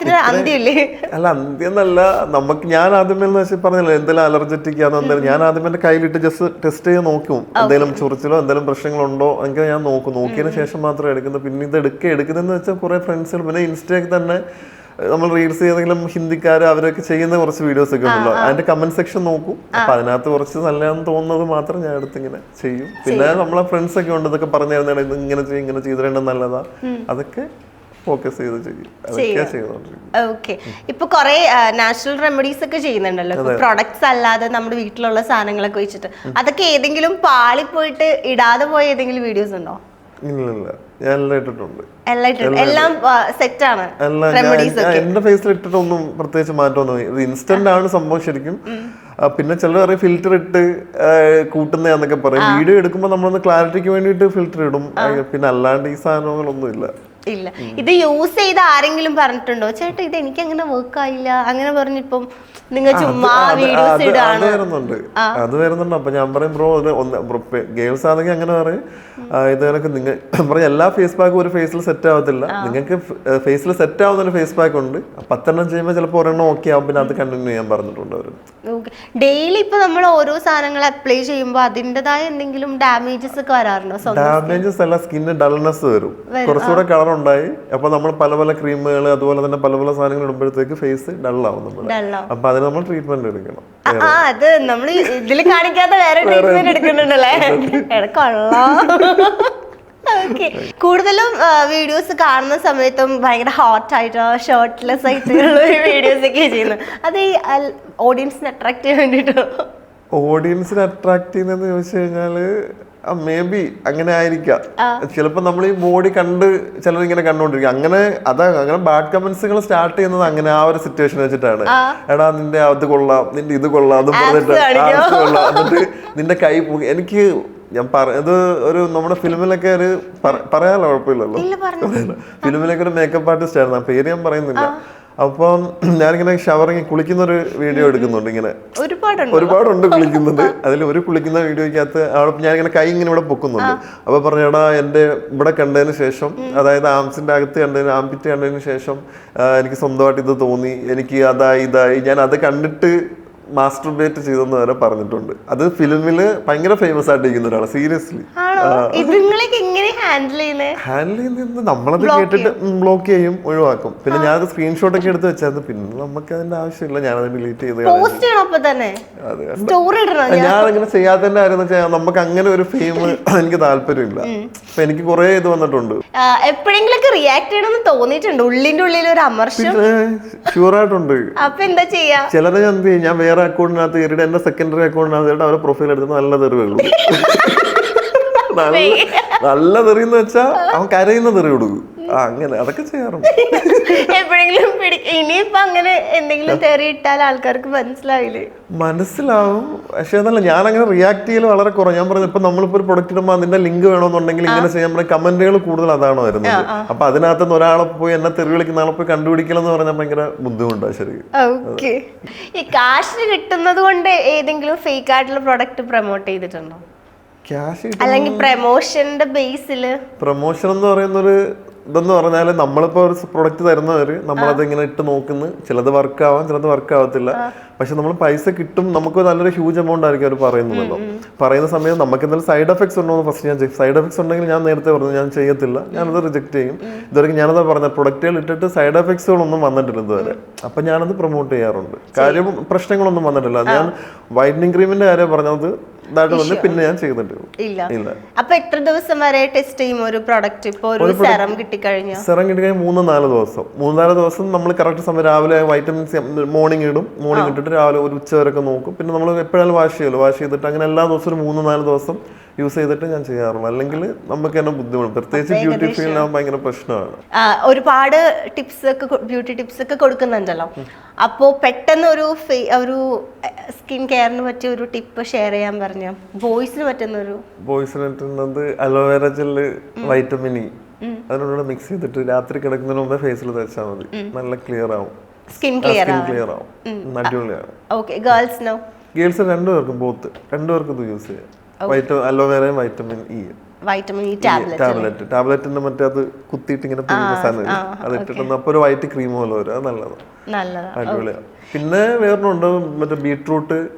ഇതിന് അന്ത്യമില്ലേ? അല്ല, അന്ത്യം എന്നല്ല. നമുക്ക് ഞാൻ ആദ്യമേ പറഞ്ഞില്ല എന്തെങ്കിലും അലർജറ്റിക് ആണോ എന്തായാലും ഞാൻ ആദ്യം എന്റെ കയ്യിലിട്ട് ജസ്റ്റ് ടെസ്റ്റ് ചെയ്ത് നോക്കും. എന്തെങ്കിലും ചൊറിച്ചിലോ എന്തെങ്കിലും പ്രശ്നങ്ങളുണ്ടോ എനിക്ക് ഞാൻ നോക്കിയതിന് ശേഷം മാത്രം എടുക്കുന്നത്. പിന്നെ ഇത് എടുക്കുന്നതെന്ന് വെച്ചാൽ കുറെ ഫ്രണ്ട്സുകൾ, പിന്നെ ഇൻസ്റ്റയിൽ തന്നെ നമ്മൾ റീൽസ് ഏതെങ്കിലും ഹിന്ദിക്കാർ അവരൊക്കെ ചെയ്യുന്ന കുറച്ച് വീഡിയോസ് ഒക്കെ ഉണ്ടല്ലോ, അതിന്റെ കമന്റ് സെക്ഷൻ നോക്കും. അപ്പൊ അതിനകത്ത് കുറച്ച് നല്ലതാണെന്ന് തോന്നുന്നത് മാത്രം ഞാൻ എടുത്ത് ഇങ്ങനെ ചെയ്യും. പിന്നെ നമ്മളെ ഫ്രണ്ട്സ് ഒക്കെ ഉണ്ട് ഇതൊക്കെ പറഞ്ഞു തരുന്നതാണ്, ഇത് ഇങ്ങനെ ചെയ്തിട്ടുണ്ട് നല്ലതാ, അതൊക്കെ ഫോക്കസ് ചെയ്ത് ചെയ്യും. അതൊക്കെ ചെയ്തോണ്ടിരിക്കും. ഓക്കെ. ഇപ്പൊ കുറെ നാച്ചുറൽ റെമഡീസ് ഒക്കെ ചെയ്യുന്നുണ്ടല്ലോ, പ്രൊഡക്ട്സ് അല്ലാതെ നമ്മുടെ വീട്ടിലുള്ള സാധനങ്ങളൊക്കെ വെച്ചിട്ട്. അതൊക്കെ ഏതെങ്കിലും പാളി പോയിട്ട് ഇടാതെ പോയ ഏതെങ്കിലും വീഡിയോസ് ഉണ്ടോ? ഇല്ല, ഞാൻ എല്ലാം ഇട്ടിട്ടുണ്ട്. എല്ലാം സെറ്റ് ആണ്. എന്റെ ഫേസിൽ ഇട്ടിട്ടൊന്നും പ്രത്യേകിച്ച് മാറ്റമൊന്നും. ഇത് ഇൻസ്റ്റന്റ് ആണ് സംഭവം ശരിക്കും. പിന്നെ ചിലർ പറയും ഫിൽറ്റർ ഇട്ട് കൂട്ടുന്നതാന്നൊക്കെ പറയും. വീഡിയോ എടുക്കുമ്പോൾ നമ്മളൊന്ന് ക്ലാരിറ്റിക്ക് വേണ്ടിയിട്ട് ഫിൽറ്റർ ഇടും. പിന്നെ അല്ലാണ്ട് ഈ സാധനങ്ങളൊന്നും ഇല്ല. ഇത് യൂസ് ചെയ്ത് ആരെങ്കിലും പറഞ്ഞിട്ടുണ്ടോ ചേട്ടാ ഇത് എനിക്ക് അങ്ങനെ വർക്ക് ആയില്ല അങ്ങനെ പറഞ്ഞിപ്പം നിങ്ങൾ ചുമ്മാ വീഡിയോസ് ഇടാണ്? അത് വരുന്നുണ്ട്. അപ്പൊ ഞാൻ പറയും ബ്രോ ഗേൾസ് ആണെങ്കിൽ അങ്ങനെ പറയും ഇത് കണക്ക് നിങ്ങൾ പറയും എല്ലാ ഫേസ് പാക്കും ഒരു ഫേസിൽ സെറ്റ് ആവത്തില്ല. നിങ്ങൾക്ക് ഫേസിൽ സെറ്റ് ആവുന്ന ഒരു ഫേസ് പാക്ക് ഉണ്ട്. 10 എണ്ണം ചെയ്യുമ്പോൾ ചിലപ്പോൾ ഒരെണ്ണം ഓക്കെ ആവും. പിന്നെ അത് കണ്ടിന്യൂ ചെയ്യാൻ പറഞ്ഞിട്ടുണ്ട് അവർ. ഡെയിലി ഇപ്പൊ നമ്മൾ ഓരോ സാധനങ്ങൾ അപ്ലൈ ചെയ്യുമ്പോൾ അതിൻ്റെതായ എന്തെങ്കിലും ഡാമേജസ് ഒക്കെ വരാറുണ്ടോ? ഡാമേജസ് അല്ല, സ്കിന്നിന് ഡൾനെസ് വരും, കുറച്ചുകൂടെ കളർ ഉണ്ടായി. അപ്പൊ നമ്മൾ പല ക്രീമുകൾ അതുപോലെ തന്നെ പല സാധനങ്ങൾ ഇടുമ്പോഴത്തേക്ക് ഫേസ് ഡള്ളാവും നമ്മൾ. അപ്പൊ അതിന് നമ്മൾ ട്രീറ്റ്മെന്റ് എടുക്കണം. അത് നമ്മൾ ഇതിൽ കാണിക്കാത്ത വേറെ ട്രീറ്റ്മെന്റ് എടുക്കുന്നുണ്ടല്ലേ? കൂടുതലും വീഡിയോസ് കാണുന്ന സമയത്തും ഭയങ്കര ഹോട്ട് ആയിട്ട് ഷർട്ട്ലെസ് ആയിട്ടുള്ള വീഡിയോസ് ഒക്കെ ചെയ്യുന്നു. അത് ഈ ഓഡിയൻസിനെ അട്രാക്ട് ചെയ്യാൻ വേണ്ടിട്ടോ? ഓഡിയൻസിനെ അട്രാക്ട് ചെയ്യുന്നതെന്ന് ചോദിച്ചു കഴിഞ്ഞാല് മേ ബി അങ്ങനെ ആയിരിക്കാം. ചിലപ്പോൾ നമ്മൾ ഈ ബോഡി കണ്ട് ചിലർ ഇങ്ങനെ കണ്ടുകൊണ്ടിരിക്കും. അങ്ങനെ ബാഡ് കമന്റ്സുകൾ സ്റ്റാർട്ട് ചെയ്യുന്നത് അങ്ങനെ ആ ഒരു സിറ്റുവേഷൻ വെച്ചിട്ടാണ്. എടാ നിന്റെ അത് കൊള്ളാം, നിന്റെ ഇത് കൊള്ളാം, അത് പറഞ്ഞിട്ട് കൊള്ളാം, എന്നിട്ട് നിന്റെ കൈ പോയി. എനിക്ക് ഞാൻ ഇത് ഒരു നമ്മുടെ ഫിലിമിലൊക്കെ ഒരു പറയാനല്ലോ കുഴപ്പമില്ലല്ലോ, ഫിലിമിലൊക്കെ ഒരു മേക്കപ്പ് ആർട്ടിസ്റ്റ് ആയിരുന്നു. ആ പേര് ഞാൻ പറയുന്നില്ല. അപ്പം ഞാനിങ്ങനെ ഷവറിങ് കുളിക്കുന്ന ഒരു വീഡിയോ എടുക്കുന്നുണ്ട്. ഇങ്ങനെ ഒരുപാടുണ്ട് കുളിക്കുന്നത്. അതിൽ ഒരു കുളിക്കുന്ന വീഡിയോയ്ക്കകത്ത് ഞാനിങ്ങനെ കൈ ഇങ്ങനെ ഇവിടെ പൊക്കുന്നുണ്ട്. അപ്പൊ പറഞ്ഞടാ എന്റെ ഇവിടെ കണ്ടതിന് ശേഷം, അതായത് ആംസിന്റെ അകത്ത് ആംപിറ്റ് കണ്ടതിന് ശേഷം എനിക്ക് സ്വന്തമായിട്ട് ഇത് തോന്നി, എനിക്ക് ഇതായി ഞാൻ അത് കണ്ടിട്ട് മാസ്റ്റർബേറ്റ് ചെയ്തെന്ന് വരെ പറഞ്ഞിട്ടുണ്ട്. അത് ഫിലിമില് ഭയങ്കര ഫേമസ് ആയിട്ടിരിക്കുന്ന ഒരാള്. സീരിയസ്ലി ഹാൻഡിൽ ചെയ്യുന്നത് നമ്മളത് കേട്ടിട്ട് ബ്ലോക്ക് ചെയ്യും, ഒഴിവാക്കും. പിന്നെ ഞാനത് സ്ക്രീൻഷോട്ട് ഒക്കെ എടുത്ത് വെച്ചായിരുന്നു. പിന്നെ നമുക്ക് അതിന്റെ ആവശ്യമില്ല, ഞാനത് ഡിലീറ്റ് ചെയ്ത്. ഞാനങ്ങനെ ചെയ്യാത്തതിന്റെ കാര്യം വെച്ചാൽ നമുക്ക് അങ്ങനെ ഒരു ഫെയിം എനിക്ക് താല്പര്യമില്ല. അപ്പൊ എനിക്ക് കുറെ ഇത് വന്നിട്ടുണ്ട്. എപ്പോഴെങ്കിലും റിയാക്ട് ചെയ്യണമെന്ന് തോന്നിയിട്ടുണ്ട് ഉള്ളിന്റെ ഉള്ളിൽ ഒരു അമർഷം? ഷുവറായിട്ടുണ്ട്. അപ്പൊ എന്താ ചെയ്യാ? ചിലരെ ഞാൻ വേറെ അക്കൗണ്ടിനകത്ത് കയറിയിട്ട് എന്റെ സെക്കൻഡറി അക്കൗണ്ടിനകത്ത് അവരുടെ പ്രൊഫൈൽ എടുത്ത് നല്ല തെറിവുള്ളൂ. നല്ല തെറിയെന്ന് വെച്ചാൽ അവൻ കരയുന്ന തെറി കൊടുക്കും. അങ്ങനെ അതൊക്കെ ചെയ്യാറുണ്ട്. എപ്പോഴെങ്കിലും ഇനിയിപ്പോ അങ്ങനെ എന്തെങ്കിലും തെറി ഇട്ടാൽ ആൾക്കാർക്ക് മനസ്സിലാവില്ലേ? മനസ്സിലാവും, പക്ഷെ അതല്ല, ഞാൻ അങ്ങനെ റിയാക്ട് ചെയ്യൽ വളരെ കുറവ്. ഞാൻ പറഞ്ഞു, ഇപ്പൊ നമ്മളിപ്പോ ഒരു പ്രൊഡക്റ്റ് ഇടുമ്പോൾ അതിന്റെ ലിങ്ക് വേണമെന്നുണ്ടെങ്കിൽ ഇങ്ങനെ ചെയ്യാൻ പറഞ്ഞ കമന്റുകൾ കൂടുതൽ അതാണ് വരുന്നത്. അപ്പൊ അതിനകത്ത് ഒരാളെ പോയി എന്നെ തെറി വിളിക്കുന്ന ആളെ പോയി കണ്ടുപിടിക്കലെന്ന് പറഞ്ഞാൽ ഭയങ്കര ബുദ്ധിമുട്ടാണ് ശരിക്കും. ഓക്കെ. ഈ കാശ് കിട്ടുന്നത് കൊണ്ട് ഏതെങ്കിലും ഫേക്ക് ആയിട്ടുള്ള പ്രൊഡക്റ്റ് പ്രൊമോട്ട് ചെയ്തിട്ടുണ്ടോ? ക്യാഷ് അല്ലെങ്കിൽ പ്രൊമോഷന്റെ ബേസില്? പ്രൊമോഷൻ എന്ന് പറയുന്നൊരു ഇതെന്ന് പറഞ്ഞാൽ നമ്മളിപ്പോൾ ഒരു പ്രൊഡക്റ്റ് തരുന്നവര് നമ്മളത് ഇങ്ങനെ ഇട്ട് നോക്കുന്നു, ചിലത് വർക്ക് ആവാം, ചിലത് വർക്ക് ആവത്തില്ല. പക്ഷെ നമ്മൾ പൈസ കിട്ടും, നമുക്ക് നല്ലൊരു ഹ്യൂജ് എമൗണ്ട് ആയിരിക്കും അവർ പറയുന്നതല്ലോ. പറയുന്ന സമയം നമുക്ക് എന്തെങ്കിലും സൈഡ് എഫക്ട്സ് ഉണ്ടോ എന്ന് ഫസ്റ്റ് ഞാൻ ചെയ്യും. സൈഡ് എഫക്ട്സ് ഉണ്ടെങ്കിൽ ഞാൻ നേരത്തെ പറഞ്ഞു ഞാൻ ചെയ്യത്തില്ല, ഞാനത് റിജക്ട് ചെയ്യും. ഇതുവരെ ഞാനത് പറഞ്ഞ പ്രൊഡക്റ്റുകൾ ഇട്ടിട്ട് സൈഡ് എഫക്ട്സുകളൊന്നും വന്നിട്ടില്ല ഇതുവരെ. അപ്പൊ ഞാനത് പ്രൊമോട്ട് ചെയ്യാറുണ്ട്. കാര്യം പ്രശ്നങ്ങളൊന്നും വന്നിട്ടില്ല. ഞാൻ വൈറ്റനിങ് ക്രീമിന്റെ കാര്യം പറഞ്ഞത് ഇതായിട്ട് വന്ന് പിന്നെ ഞാൻ ചെയ്തിട്ടില്ല. ഇല്ല. അപ്പൊ എത്ര ദിവസം വരെ ടെസ്റ്റ് ചെയ്യും ഒരു പ്രൊഡക്റ്റ്? ഇപ്പൊ ഒരു സെറം കിട്ടിക്കഴിഞ്ഞാൽ 3-4 ദിവസം. 3-4 ദിവസം നമ്മൾ കറക്റ്റ് സമയം രാവിലെ വൈറ്റമിൻസ് മോർണിംഗ് ഇടും. മോർണിംഗ് ഇട്ടിട്ട് രാവിലെ ഒരു ഉച്ച വരെയൊക്കെ നോക്കും. പിന്നെ നമ്മൾ എപ്പോഴാലും വാഷ് ചെയ്യുമല്ലോ, വാഷ് ചെയ്തിട്ട് അങ്ങനെ എല്ലാ ദിവസവും 3-4 ദിവസം യൂസ് ചെയ്തിട്ട് ഞാൻ ചെയ്യാറുള്ളൂ. അല്ലെങ്കിൽ നമുക്ക് തന്നെ ബുദ്ധിമുട്ട്, പ്രത്യേകിച്ച് ബ്യൂട്ടി ഫീൽഡിലാകുമ്പോൾ ഭയങ്കര പ്രശ്നമാണ്. ഒരുപാട് ടിപ്സ് ഒക്കെ, ബ്യൂട്ടി ടിപ്സ് ഒക്കെ കൊടുക്കുന്നുണ്ടല്ലോ. അപ്പോ പെട്ടെന്ന് ഒരു സ്കിൻ കെയറിന് പറ്റിയ ഒരു ടിപ്പ് ഷെയർ ചെയ്യാൻ പറഞ്ഞ ബോയ്സിന് പറ്റുന്നത് അലോവേര ജെല്ല്, വൈറ്റമിൻ ഇ അതിനോട് മിക്സ് ചെയ്തിട്ട് രാത്രി കിടക്കുന്നതിന് മുമ്പേ ഫേസിൽ തേച്ചാൽ മതി. നല്ല ക്ലിയർ ആവും, സ്കിൻ ക്ലിയർ ആവും, അടിപൊളിയാണ്. ഗേൾസ് രണ്ടുപേർക്കും ഇത് യൂസ് ചെയ്യാം. അലോവേരയും വൈറ്റമിൻ ഇ ടാബ്ലറ്റിന്റെ മറ്റേ അത് കുത്തിയിട്ട് ഇങ്ങനെ സാധനം അത് ഇട്ടിട്ട് അപ്പൊ ഒരു വൈറ്റ് ക്രീം പോലെ വരും. അത് നല്ലതാണ്, അടിപൊളിയാണ്. പിന്നെ വേറൊന്നുണ്ട്, മറ്റേ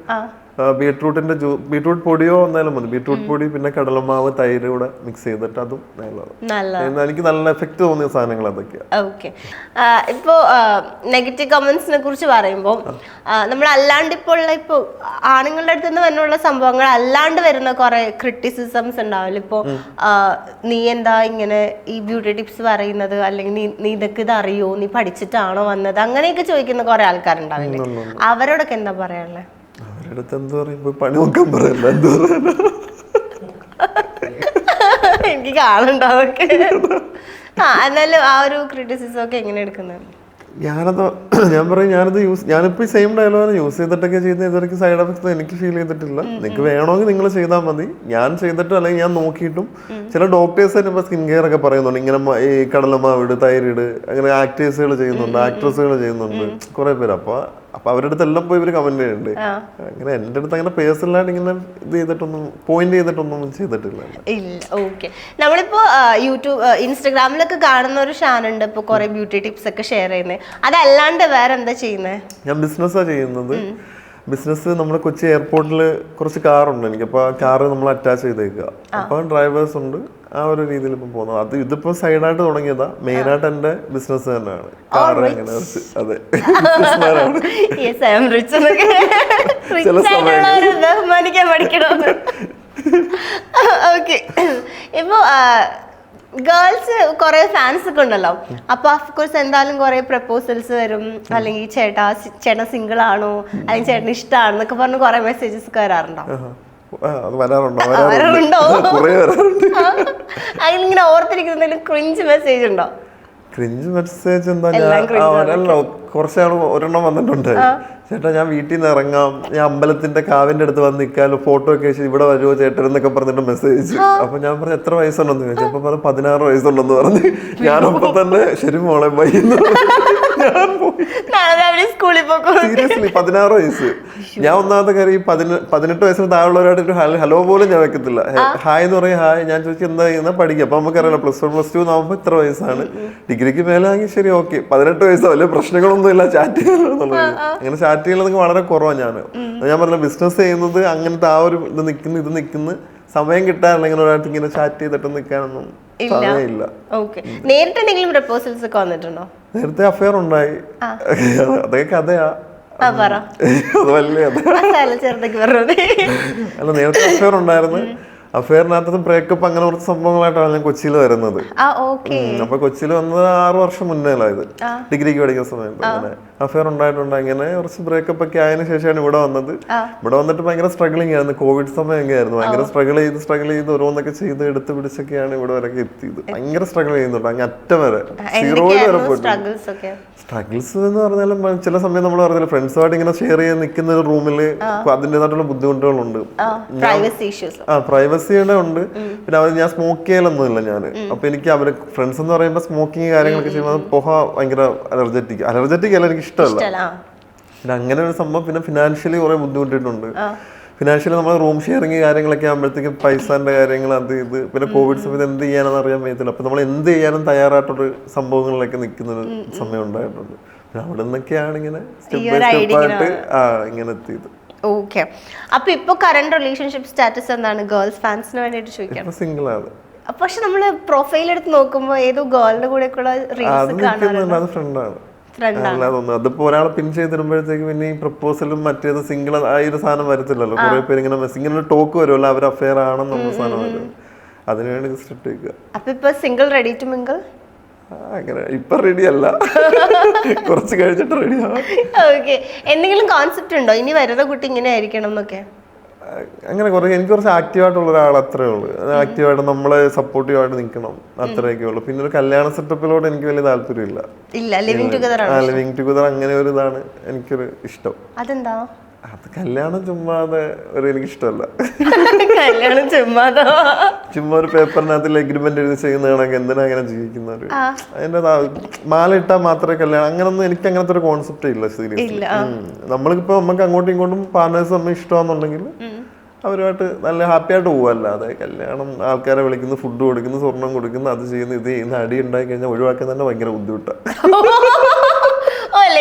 ബീട്രൂട്ടിന്റെ ബീട്രൂട്ട് പൊടിയോ എന്നാലും മതി. ബീട്രൂട്ട് പൊടി പിന്നെ കടലമാവ്, തൈര് കൂടെ മിക്സ് ചെയ്തിട്ട് അതും നല്ലതാണ്. എനിക്ക് നല്ല എഫക്ട് തോന്നിയ സാധനങ്ങൾ അതൊക്കെയാണ്. ഓക്കെ. ഇപ്പോ നെഗറ്റീവ് കമന്റ്സിനെ കുറിച്ച് പറയുമ്പോൾ നമ്മൾ അല്ലാണ്ട് ഇപ്പോൾ ആണുങ്ങളുടെ അടുത്ത് നിന്ന് വന്നുള്ള സംഭവങ്ങൾ അല്ലാണ്ട് വരുന്ന കുറെ ക്രിറ്റിസിസംസ് ഉണ്ടാവില്ല. ഇപ്പോ നീ എന്താ ഇങ്ങനെ ഈ ബ്യൂട്ടി ടിപ്സ് പറയുന്നത്, അല്ലെങ്കിൽ നീ ഇതൊക്കെ ഇത് അറിയോ, നീ പഠിച്ചിട്ടാണോ വന്നത്, അങ്ങനെയൊക്കെ ചോദിക്കുന്ന കുറെ ആൾക്കാരുണ്ടാവില്ലേ? അവരോടൊക്കെ എന്താ പറയാനുള്ളത്? അവരടുത്ത് എന്താ പറയുമ്പോ പണി നോക്കാൻ പറയല്ല, എന്താ പറയാ, എനിക്ക് കാണണ്ട അതൊക്കെ. എന്നാലും ആ ഒരു ക്രിറ്റിസിസം ഒക്കെ എങ്ങനെ എടുക്കുന്നത്? ഞാൻ പറയും ഞാനിപ്പോ സെയിം ഡയലോഗാണ് യൂസ് ചെയ്തിട്ടൊക്കെ ചെയ്യുന്നത്. ഇതുവരെയ്ക്ക് സൈഡ് എഫക്ട്സ് എനിക്ക് ഫീൽ ചെയ്തിട്ടില്ല. നിങ്ങൾക്ക് വേണമെങ്കിൽ നിങ്ങൾ ചെയ്താൽ മതി. ഞാൻ ചെയ്തിട്ടും അല്ലെങ്കിൽ ഞാൻ നോക്കിയിട്ടും ചില ഡോക്ടേഴ്സ് തന്നെ ഇപ്പൊ സ്കിൻ കെയർ ഒക്കെ പറയുന്നുണ്ട്, ഇങ്ങനെ ഈ കടലമാവിട്, തൈരിട്, അങ്ങനെ ആക്ടേഴ്സുകൾ ചെയ്യുന്നുണ്ട്, ആക്ട്രസുകൾ ചെയ്യുന്നുണ്ട്, കുറെ പേര്. അപ്പൊ അവരുടെ അടുത്ത് എല്ലാം പോയി ഇവര് കമന്റ് ചെയ്യുന്നുണ്ട്. അങ്ങനെ എന്റെ അടുത്ത് അങ്ങനെ പേഴ്സണലായിട്ട് ഇങ്ങനെ ഇത് ചെയ്തിട്ടൊന്നും പോയിന്റ് ചെയ്തിട്ടൊന്നും ചെയ്തിട്ടില്ല. ഓക്കെ. നമ്മളിപ്പോ ഇൻസ്റ്റാഗ്രാമിലൊക്കെ കാണുന്ന ഒരു ഷാനുണ്ട് ഇപ്പൊ കുറെ ബ്യൂട്ടി ടിപ്സ് ഒക്കെ ഷെയർ ചെയ്യുന്നത്. അതല്ലാണ്ട് വേറെ എന്താ ചെയ്യുന്നത്? ഞാൻ ബിസിനസ്സാണ് ചെയ്യുന്നത്. ബിസിനസ് നമ്മുടെ കൊച്ചി എയർപോർട്ടിൽ കുറച്ച് കാറുണ്ട് എനിക്ക്. അപ്പോൾ ആ കാറ് നമ്മൾ അറ്റാച്ച് ചെയ്തേക്കുക. അപ്പോൾ ഡ്രൈവേഴ്സ് ഉണ്ട്. ആ ഒരു രീതിയിൽ ഇപ്പം പോകുന്നത്. അത് ഇതിപ്പോ സൈഡായിട്ട് തുടങ്ങിയതാ. മെയിനായിട്ട് എന്റെ ബിസിനസ് തന്നെയാണ് കാറ്. അങ്ങനെ അതെ, ഇപ്പൊ ഗേൾസ് കുറെ ഫാൻസ് ഒക്കെ ഉണ്ടല്ലോ. അപ്പൊ അഫ്കോഴ്സ് എന്തായാലും കുറെ പ്രപ്പോസൽസ് വരും, അല്ലെങ്കിൽ ചേട്ടൻ സിംഗിൾ ആണോ, അല്ലെങ്കിൽ ചേട്ടന് ഇഷ്ടമാണെന്നൊക്കെ പറഞ്ഞ് കുറെ മെസ്സേജസ് ഒക്കെ വരാറുണ്ടോ? അതിലിങ്ങനെ ഓർത്തിരിക്കുന്ന ക്രിഞ്ച് മെസ്സേജ് ഉണ്ടോ? ക്രിഞ്ച് മെസ്സേജ് എന്താ, കുറച്ചാണ് ഒരെണ്ണം വന്നിട്ടുണ്ട്. ചേട്ടാ ഞാൻ വീട്ടിൽ നിന്ന് ഇറങ്ങാം, ഞാൻ അമ്പലത്തിന്റെ കാവിന്റെ അടുത്ത് വന്ന് നിൽക്കാലോ, ഫോട്ടോ ഒക്കെ വെച്ച് ഇവിടെ വരുമോ ചേട്ടൻ എന്നൊക്കെ പറഞ്ഞിട്ട് മെസ്സേജ്. അപ്പൊ ഞാൻ പറഞ്ഞു എത്ര വയസ്സുണ്ടെന്ന് ചോദിച്ചു. അപ്പൊ പറഞ്ഞു 16 വയസ്സുണ്ടെന്ന് പറഞ്ഞു. ഞാനപ്പോ തന്നെ ശരി മോളെ വൈകുന്നു, ഞാൻ പോയി. സീരിയസ്ലി 16 വയസ്സ്. ഞാൻ ഒന്നാമത്തെ കാര്യം ഈ 18 വയസ്സിന് താഴെയുള്ളവരായിട്ട് ഒരു ഹലോ പോലും ഞാൻ വെക്കത്തില്ല. ഹായ് എന്ന് പറയും, ഹായ്. ഞാൻ ചോദിച്ചു എന്താ ചെയ്യുന്ന, പഠിക്കുക. അപ്പൊ നമുക്കറിയാലോ +1 +2 ആവുമ്പോ ഇത്ര വയസ്സാണ്. ഡിഗ്രിക്ക് മേലാണെങ്കിൽ ശരി ഓക്കെ, 18 വയസ്സോ വലിയ പ്രശ്നങ്ങളൊന്നും ഇല്ല, ചാറ്റ് ചെയ്യാന്നുള്ളത്. അങ്ങനെ ചാറ്റ് ചെയ്യുന്നതൊക്കെ വളരെ കുറവാണ്. ഞാൻ പറഞ്ഞ ബിസിനസ് ചെയ്യുന്നത് അങ്ങനത്തെ ആ ഒരു ഇത് നിൽക്കുന്നു സമയം കിട്ടാറില്ല. ഇങ്ങനെ ഒരാൾക്ക് ഇങ്ങനെ ചാറ്റ് ചെയ്തിട്ട് നിൽക്കാനൊന്നും സമയമില്ല. നേരത്തെ അഫയർ ഉണ്ടായി, അതൊക്കെ കഥയാ. അത് വലിയ അല്ല, നേരത്തെ അഫയർ ഉണ്ടായിരുന്നു. അഫെയറിനകത്ത് ബ്രേക്കപ്പ് അങ്ങനെ കുറച്ച് സംഭവങ്ങളായിട്ടാണ് ഞാൻ കൊച്ചിയിൽ വരുന്നത്. അപ്പൊ കൊച്ചിയിൽ വന്നത് 6 വർഷം മുന്നേലായത്, ഡിഗ്രിക്ക് പഠിക്കുന്ന സമയത്ത്. അങ്ങനെ അഫെയർ ഉണ്ടായിട്ടുണ്ട്. അങ്ങനെ കുറച്ച് ബ്രേക്കപ്പ് ഒക്കെ ആയതിനു ശേഷമാണ് ഇവിടെ വന്നത്. ഇവിടെ വന്നിട്ട് ഭയങ്കര സ്ട്രഗ്ലിംഗ് ആയിരുന്നു. കോവിഡ് സമയമൊക്കെ ആയിരുന്നു. ഭയങ്കര സ്ട്രഗിൾ ചെയ്ത് ഓരോന്നൊക്കെ ചെയ്ത് എടുത്ത് പിടിച്ചൊക്കെയാണ് ഇവിടെ വരെ എത്തിയത്. ഭയങ്കര സ്ട്രഗിൾ ചെയ്യുന്നുണ്ട് അങ്ങ് അറ്റം വരെ, സീറോയിൽ വരെ പോയിട്ട്. സ്ട്രഗിൾസ് എന്ന് പറഞ്ഞാലും ചില സമയം നമ്മൾ പറഞ്ഞില്ല, ഫ്രണ്ട്സുമായിട്ട് ഇങ്ങനെ ഷെയർ ചെയ്ത് നിൽക്കുന്ന ഒരു റൂമില് അതിൻ്റെതായിട്ടുള്ള ബുദ്ധിമുട്ടുകളുണ്ട്. പ്രൈവസിയുടെ ഉണ്ട്. പിന്നെ അവർ ഞാൻ സ്മോക്ക് ചെയ്യലൊന്നുമില്ല ഞാൻ. അപ്പൊ എനിക്ക് അവര് ഫ്രണ്ട്സ് എന്ന് പറയുമ്പോൾ സ്മോക്കിങ് കാര്യങ്ങളൊക്കെ ചെയ്യുമ്പോൾ പുക ഭയങ്കര അലർജറ്റിക് അല്ല, എനിക്ക് ഇഷ്ടമല്ല. പിന്നെ അങ്ങനെ ഒരു സംഭവം. പിന്നെ ഫിനാൻഷ്യലി കുറെ ബുദ്ധിമുട്ടിയിട്ടുണ്ട്. ഫിനാൻഷ്യലി നമ്മൾ റൂം ഷെയറിങ് കാര്യങ്ങളൊക്കെ ആകുമ്പോഴത്തേക്കും പൈസന്റെ കാര്യങ്ങൾ അത് ഇത്. പിന്നെ കോവിഡ് സമയത്ത് എന്ത് ചെയ്യാനെന്ന് അറിയാൻ പറ്റത്തില്ല. അപ്പൊ നമ്മൾ എന്ത് ചെയ്യാനും തയ്യാറായിട്ടൊരു സംഭവങ്ങളിലൊക്കെ നിൽക്കുന്ന ഒരു സമയം ഉണ്ടായിട്ടുണ്ട്. പിന്നെ അവിടെ നിന്നൊക്കെയാണ് ഇങ്ങനെ സ്റ്റെപ്പ് ബൈ സ്റ്റെപ്പ് ആയിട്ട് ഇങ്ങനെ എത്തിയത്. ഓക്കെ. അപ്പൊ ഇപ്പൊ കറന്റ് റിലേഷൻഷിപ്പ് സ്റ്റാറ്റസ് എന്താണ്? ഗേൾസ് ഫാൻസിന് വേണ്ടിട്ട് ചോദിക്കാം. സിംഗിൾ ആണ്. പക്ഷെ നമ്മള് പ്രൊഫൈൽ എടുത്ത് നോക്കുമ്പോ ഏതോ ഗേളിന്റെ കൂടെ അത് ഫ്രണ്ടാണ്. അതിപ്പോ ഒരാളെ പിൻ ചെയ്തിടുമ്പോഴത്തേക്ക് പിന്നെ ഈ പ്രപ്പോസലും മറ്റേത് സിംഗിൾ ആ ഒരു സാധനം വരത്തില്ലല്ലോ. കുറെ പേര് ഇങ്ങനെ ഒരു ടോക്ക് വരുമല്ലോ, അവർ അഫെയർ ആണെന്നുള്ള സാധനം വരും. അതിനുവേണ്ടി ജസ്റ്റ് ഇട്ടേക്കുക. അപ്പൊ ഇപ്പൊ സിംഗിൾ റെഡി ടു മിംഗിൾ? അങ്ങനെ ഇപ്പൊ റെഡി അല്ല, കുറച്ച് കഴിഞ്ഞിട്ട് റെഡി ആവാം. ഓക്കെ. എന്തെങ്കിലും കോൺസെപ്റ്റ് ഉണ്ടോ ഇനി വരുന്ന കുട്ടി ഇങ്ങനെ ആയിരിക്കണം എന്നൊക്കെ? അങ്ങനെ എനിക്ക് കുറച്ച് ആക്റ്റീവായിട്ടുള്ള ഒരാൾ അത്രേ ഉള്ളൂ. ആക്റ്റീവായിട്ട് നമ്മളെ സപ്പോർട്ടീവായിട്ട് നിൽക്കണം, അത്രയൊക്കെ ഉള്ളൂ. പിന്നെ ഒരു കല്യാണ സെറ്റപ്പിലോട് എനിക്ക് വലിയ താല്പര്യമില്ല. ലിവിങ് ടുഗദർ അങ്ങനെ ഒരു ഇതാണ് എനിക്കൊരു ഇഷ്ടം. അതെന്താ? അത് കല്യാണം ചുമ്മാതെ ഒരു എനിക്ക് ഇഷ്ടമല്ല. കല്യാണം ചുമ്മാ ഒരു പേപ്പറിനകത്ത് എഗ്രിമെന്റ് എഴുതി ചെയ്യുന്നതാണെങ്കിൽ എന്തിനാ അങ്ങനെ ജീവിക്കുന്നവര്? അതിന്റെ മാല ഇട്ടാൽ മാത്രമേ കല്യാണം, അങ്ങനൊന്നും എനിക്ക് അങ്ങനത്തെ ഒരു കോൺസെപ്റ്റ് ഇല്ല. സീരിയസ്ലി നമ്മളിപ്പോ നമുക്ക് അങ്ങോട്ടും ഇങ്ങോട്ടും പാർട്ട്നേഴ്സ് നമ്മൾ ഇഷ്ടമാണെന്നുണ്ടെങ്കിൽ അവരുമായിട്ട് നല്ല ഹാപ്പി ആയിട്ട് പോവല്ലാതെ കല്യാണം ആൾക്കാരെ വിളിക്കുന്നു, ഫുഡ് കൊടുക്കുന്നു, സ്വർണം കൊടുക്കുന്നു, അത് ചെയ്യുന്നു, ഇത് ചെയ്യുന്ന, അടി ഉണ്ടായി കഴിഞ്ഞാൽ ഒഴിവാക്കാൻ തന്നെ ഭയങ്കര ബുദ്ധിമുട്ടാണ്.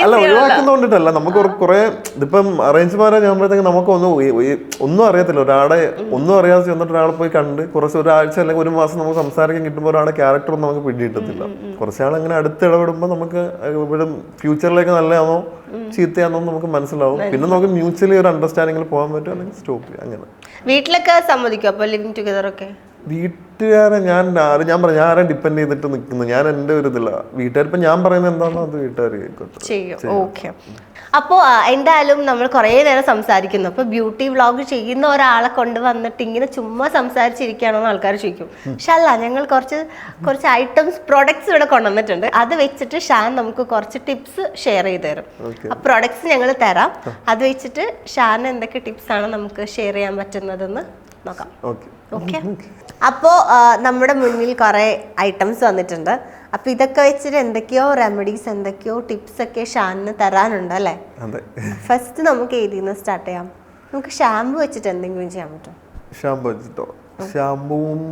അല്ല, ഒഴിവാക്കുന്നോണ്ടിട്ടല്ല, നമുക്ക് കുറെ ഇതിപ്പം അറേഞ്ച് മാരേജ് ആകുമ്പോഴത്തേക്ക് നമുക്ക് ഒന്നും അറിയത്തില്ല. ഒരാളെ ഒന്നും അറിയാതെ ചെന്നിട്ട് ഒരാളെ പോയി കണ്ട് കുറച്ച് ഒരാഴ്ച അല്ലെങ്കിൽ ഒരു മാസം നമുക്ക് സംസാരിക്കാൻ കിട്ടുമ്പോൾ ഒരാളുടെ ക്യാരക്ടർ ഒന്നും നമുക്ക് പിടികിട്ടത്തില്ല. കുറച്ചാൾ അങ്ങനെ അടുത്ത് ഇടപെടുമ്പോൾ നമുക്ക് ഇവിടെ ഫ്യൂച്ചറിലേക്ക് നല്ലതാണോ ചീത്തയാണോ നമുക്ക് മനസ്സിലാവും. പിന്നെ നമുക്ക് മ്യൂച്വലി ഒരു അണ്ടർസ്റ്റാൻഡിങ്ങിൽ പോകാൻ പറ്റും, അല്ലെങ്കിൽ സ്റ്റോപ്പ് ചെയ്യാം. അങ്ങനെ വീട്ടിലൊക്കെ സമ്മതിക്കും അപ്പൊ ലിവിങ് ടുഗദർ ഒക്കെ? വീട്ടുകാരെ ഞാൻ പറഞ്ഞു, ഞാൻ ആരെ ഡിപ്പെൻഡ് ചെയ്തിട്ട് നിൽക്കുന്നു, ഞാൻ എൻ്റെ ഒരു ഇതില്ല. വീട്ടുകാർ ഇപ്പൊ ഞാൻ പറയുന്നത് എന്താണോ അത് വീട്ടുകാർ കേൾക്കട്ടെ. അപ്പോൾ എന്തായാലും നമ്മൾ കുറേ നേരം സംസാരിക്കുന്നു. അപ്പോൾ ബ്യൂട്ടി വ്ളോഗ് ചെയ്യുന്ന ഒരാളെ കൊണ്ട് വന്നിട്ട് ഇങ്ങനെ ചുമ്മാ സംസാരിച്ചിരിക്കുകയാണോ എന്ന് ആൾക്കാർ ചോദിക്കും. പക്ഷെ അല്ല, ഞങ്ങൾ കുറച്ച് ഐറ്റംസ് പ്രൊഡക്ട്സ് ഇവിടെ കൊണ്ടുവന്നിട്ടുണ്ട്. അത് വെച്ചിട്ട് ഷാൻ നമുക്ക് കുറച്ച് ടിപ്സ് ഷെയർ ചെയ്ത് തരും. ആ പ്രൊഡക്ട്സ് ഞങ്ങൾ തരാം. അത് വെച്ചിട്ട് ഷാൻ എന്തൊക്കെ ടിപ്സ് ആണ് നമുക്ക് ഷെയർ ചെയ്യാൻ പറ്റുന്നതെന്ന് നോക്കാം. ഓക്കെ. അപ്പോൾ നമ്മുടെ മുന്നിൽ കുറേ ഐറ്റംസ് വന്നിട്ടുണ്ട്. അപ്പൊ ഇതൊക്കെ വെച്ചിട്ട് എന്തൊക്കെയോ റെമഡീസ്, എന്തൊക്കെയോ ടിപ്സ് ഒക്കെ ഷാനിന് തരാനുണ്ട് അല്ലേ? ഫസ്റ്റ് നമുക്ക് ഏതിന്ന് സ്റ്റാർട്ട് ചെയ്യാം? നമുക്ക് ഷാമ്പു വെച്ചിട്ട് എന്തെങ്കിലും ചെയ്യാൻ പറ്റും? ഷാമ്പു വെച്ചിട്ടോ? ഷാമ്പുവും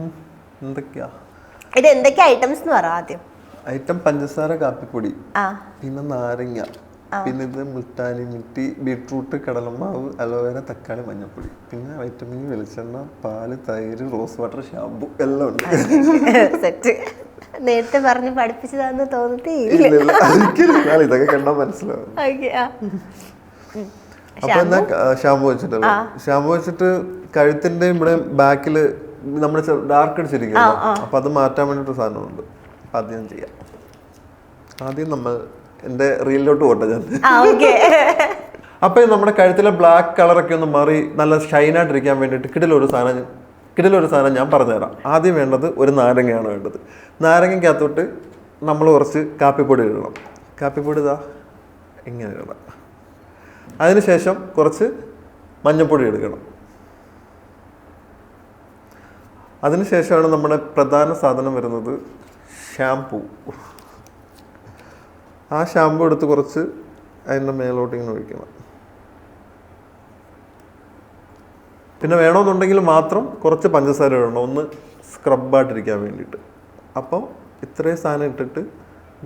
എന്തൊക്കെയാ, ഇത് എന്തൊക്കെ ഐറ്റംസ് എന്ന് പറ ആദ്യം. ഐറ്റം പഞ്ചസാര, കാപ്പിപ്പൊടി, പിന്നെ നാരങ്ങ, പിന്നെ ഇത് മുൾട്ടാനി മിട്ടി, ബീട്രൂട്ട്, കടലമാവ്, അലോവേര, തക്കാളി, മഞ്ഞൾപ്പൊടി, പിന്നെ വൈറ്റമിൻ, വെളിച്ചെണ്ണ, പാല്, തൈര്, റോസ് വാട്ടർ, ഷാമ്പു എല്ലാം ഉണ്ട്. സെറ്റ്. നേരത്തെ പറഞ്ഞ് പഠിപ്പിച്ചതാന്ന് തോന്നത്തേ ഇതൊക്കെ കണ്ടാ മനസ്സിലാവും. അപ്പൊ എന്നാ ഷാമ്പു വെച്ചിട്ടല്ലോ, ഷാമ്പു വെച്ചിട്ട് കഴുത്തിന്റെ ഇവിടെ ബാക്കില് നമ്മുടെ ഡാർക്ക് അടിച്ചിരിക്കുന്നു. അപ്പൊ അത് മാറ്റാൻ വേണ്ടിട്ട് സാധനമുണ്ട്. അത് ഞാൻ ചെയ്യാം. ആദ്യം നമ്മൾ എന്റെ റീലിലോട്ട് പോട്ടെ ഞാൻ. അപ്പൊ നമ്മുടെ കഴുത്തിലെ ബ്ലാക്ക് കളറൊക്കെ ഒന്ന് മാറി നല്ല ഷൈനായിട്ടിരിക്കാൻ വേണ്ടിയിട്ട് കിടിലൊരു സാധനം ഞാൻ പറഞ്ഞുതരാം. ആദ്യം വേണ്ടത് ഒരു നാരങ്ങയാണ് വേണ്ടത്. നാരങ്ങയ്ക്കകത്തോട്ട് നമ്മൾ കുറച്ച് കാപ്പിപ്പൊടി ഇടണം. കാപ്പിപ്പൊടി ഇതാ ഇങ്ങനെ ഇടണം. അതിനുശേഷം കുറച്ച് മഞ്ഞൾപ്പൊടി എടുക്കണം. അതിനുശേഷമാണ് നമ്മുടെ പ്രധാന സാധനം വരുന്നത് ഷാംപൂ. ആ ഷാമ്പു എടുത്ത് കുറച്ച് അതിൻ്റെ മേലോട്ട് ഇങ്ങനെ ഒഴിക്കണം. പിന്നെ വേണമെന്നുണ്ടെങ്കിൽ മാത്രം കുറച്ച് പഞ്ചസാര ഇടണം, ഒന്ന് സ്ക്രബായിട്ടിരിക്കാൻ വേണ്ടിയിട്ട്. അപ്പം ഇത്രയും സാധനം ഇട്ടിട്ട്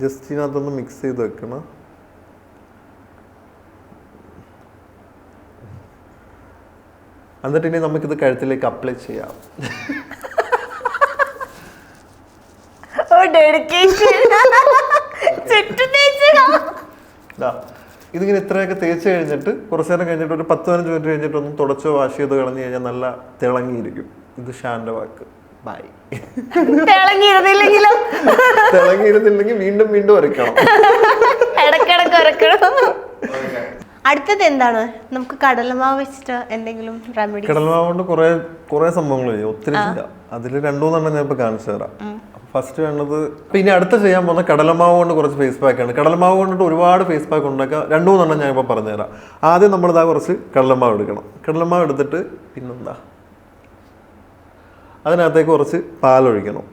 ജസ്റ്റ് ഇതിനകത്തൊന്ന് മിക്സ് ചെയ്ത് വെക്കണം. എന്നിട്ട് ഇനി നമുക്കിത് കഴുത്തിലേക്ക് അപ്ലൈ ചെയ്യാം. ഇതിങ്ങനെ ഇത്രയൊക്കെ തേച്ച് കഴിഞ്ഞിട്ട് കുറച്ച് നേരം കഴിഞ്ഞിട്ട് ഒരു 10-15 മിനിറ്റ് കഴിഞ്ഞിട്ട് ഒന്ന് തുടച്ചോ വാഷ് ചെയ്ത് കളഞ്ഞു കഴിഞ്ഞാൽ നല്ല തിളങ്ങിയിരിക്കും. ഇത് ഷാന്റെ വാക്ക്. ബൈ. തിളങ്ങിയിരുന്നില്ലെങ്കിൽ വീണ്ടും വീണ്ടും ഉരയ്ക്കണം. ഇടക്കിടക്ക് ഉരക്കണം. അടുത്തത് എന്താണ്? നമുക്ക് കടലമാവ് വെച്ചിട്ട് എന്തെങ്കിലും റെമഡി? കടലമാവ് കൊണ്ട് കുറെ സംഭവങ്ങൾ ചെയ്യും, ഒത്തിരി ചെയ്യാം. അതിൽ 2-3 ഞാൻ ഇപ്പൊ കാണിച്ചു തരാം. ഫസ്റ്റ് വേണ്ടത് പിന്നെ അടുത്ത ചെയ്യാൻ പോകുന്ന കടലമാവ് കൊണ്ട് കുറച്ച് ഫേസ് പാക്ക് ആണ്. കടലമാവ് കൊണ്ടിട്ട് ഒരുപാട് ഫേസ് പാക്ക് ഉണ്ടാക്കാം. 2-3 ഞാൻ ഇപ്പൊ പറഞ്ഞുതരാം. ആദ്യം നമ്മളിതാ കുറച്ച് കടലമാവ് എടുക്കണം. കടലമാവ് എടുത്തിട്ട് പിന്നെന്താ അതിനകത്തേക്ക് കുറച്ച് പാലൊഴിക്കണം.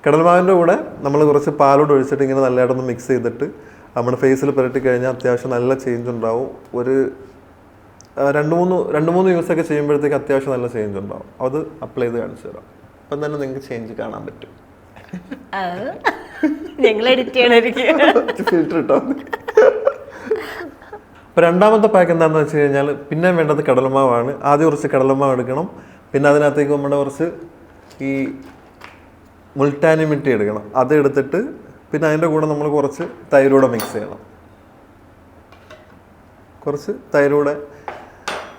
കടലമാവിൻ്റെ കൂടെ നമ്മൾ കുറച്ച് പാലോട് ഒഴിച്ചിട്ട് ഇങ്ങനെ നല്ലതായിട്ടൊന്ന് മിക്സ് ചെയ്തിട്ട് നമ്മുടെ ഫേസിൽ പുരട്ടി കഴിഞ്ഞാൽ അത്യാവശ്യം നല്ല ചേഞ്ച് ഉണ്ടാവും. ഒരു 2-3 യൂസൊക്കെ ചെയ്യുമ്പോഴത്തേക്ക് അത്യാവശ്യം നല്ല ചേഞ്ച് ഉണ്ടാവും. അത് അപ്ലൈ ചെയ്ത് കാണിച്ചു തരാം. അപ്പം തന്നെ നിങ്ങൾക്ക് ചേഞ്ച് കാണാൻ പറ്റും. ഞങ്ങൾ എഡിറ്റ് ചെയ്യണമായിരിക്കും. ഫിൽറ്റർ ഇട്ടോ. അപ്പോൾ രണ്ടാമത്തെ പാക്ക് എന്താണെന്ന് വെച്ച് കഴിഞ്ഞാൽ പിന്നെ വേണ്ടത് കടലമാവാണ്. ആദ്യം കുറച്ച് കടലമാവ് എടുക്കണം. പിന്നെ അതിനകത്തേക്ക് നമ്മുടെ കുറച്ച് ഈ മുൾട്ടാനി മിട്ടി എടുക്കണം. അത് എടുത്തിട്ട് പിന്നെ അതിൻ്റെ കൂടെ നമ്മൾ കുറച്ച് തൈരൂടെ മിക്സ് ചെയ്യണം. കുറച്ച് തൈരൂടെ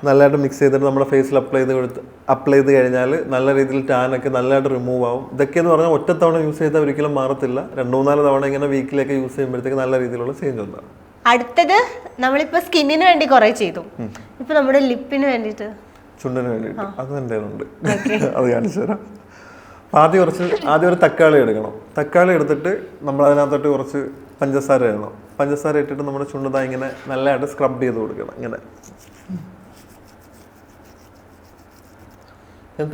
നല്ലതായിട്ട് മിക്സ് ചെയ്തിട്ട് നമ്മുടെ ഫേസിൽ അപ്ലൈ ചെയ്ത് കഴിഞ്ഞാൽ നല്ല രീതിയിൽ ടാനൊക്കെ നല്ലതായിട്ട് റിമൂവ് ആവും. ഇതൊക്കെയെന്ന് പറഞ്ഞാൽ ഒറ്റത്തവണ യൂസ് ചെയ്താൽ ഒരിക്കലും മാറത്തില്ല. 2-3 തവണ ഇങ്ങനെ വീക്കിലേക്ക് യൂസ് ചെയ്യുമ്പോഴത്തേക്ക് നല്ല രീതിയിലുള്ള ചേഞ്ച് ഉണ്ടാകും. അടുത്തത് നമ്മളിപ്പോൾ സ്കിന്നിന് വേണ്ടി കുറേ ചെയ്തു. ഇപ്പൊ നമ്മുടെ ലിപ്പിന് വേണ്ടിയിട്ട്, ചുണ്ടിന് വേണ്ടിയിട്ട് അത് എൻ്റെ ഉണ്ട്. അത് കാണിച്ചു തരാം. ആദ്യം ഒരു തക്കാളി എടുക്കണം. തക്കാളി എടുത്തിട്ട് നമ്മൾ അതിനകത്തോട്ട് കുറച്ച് പഞ്ചസാര ഇടണം. പഞ്ചസാര ഇട്ടിട്ട് നമ്മുടെ ചുണ്ടതാ ഇങ്ങനെ നല്ലതായിട്ട് സ്ക്രബ് ചെയ്ത് കൊടുക്കണം. ഇങ്ങനെ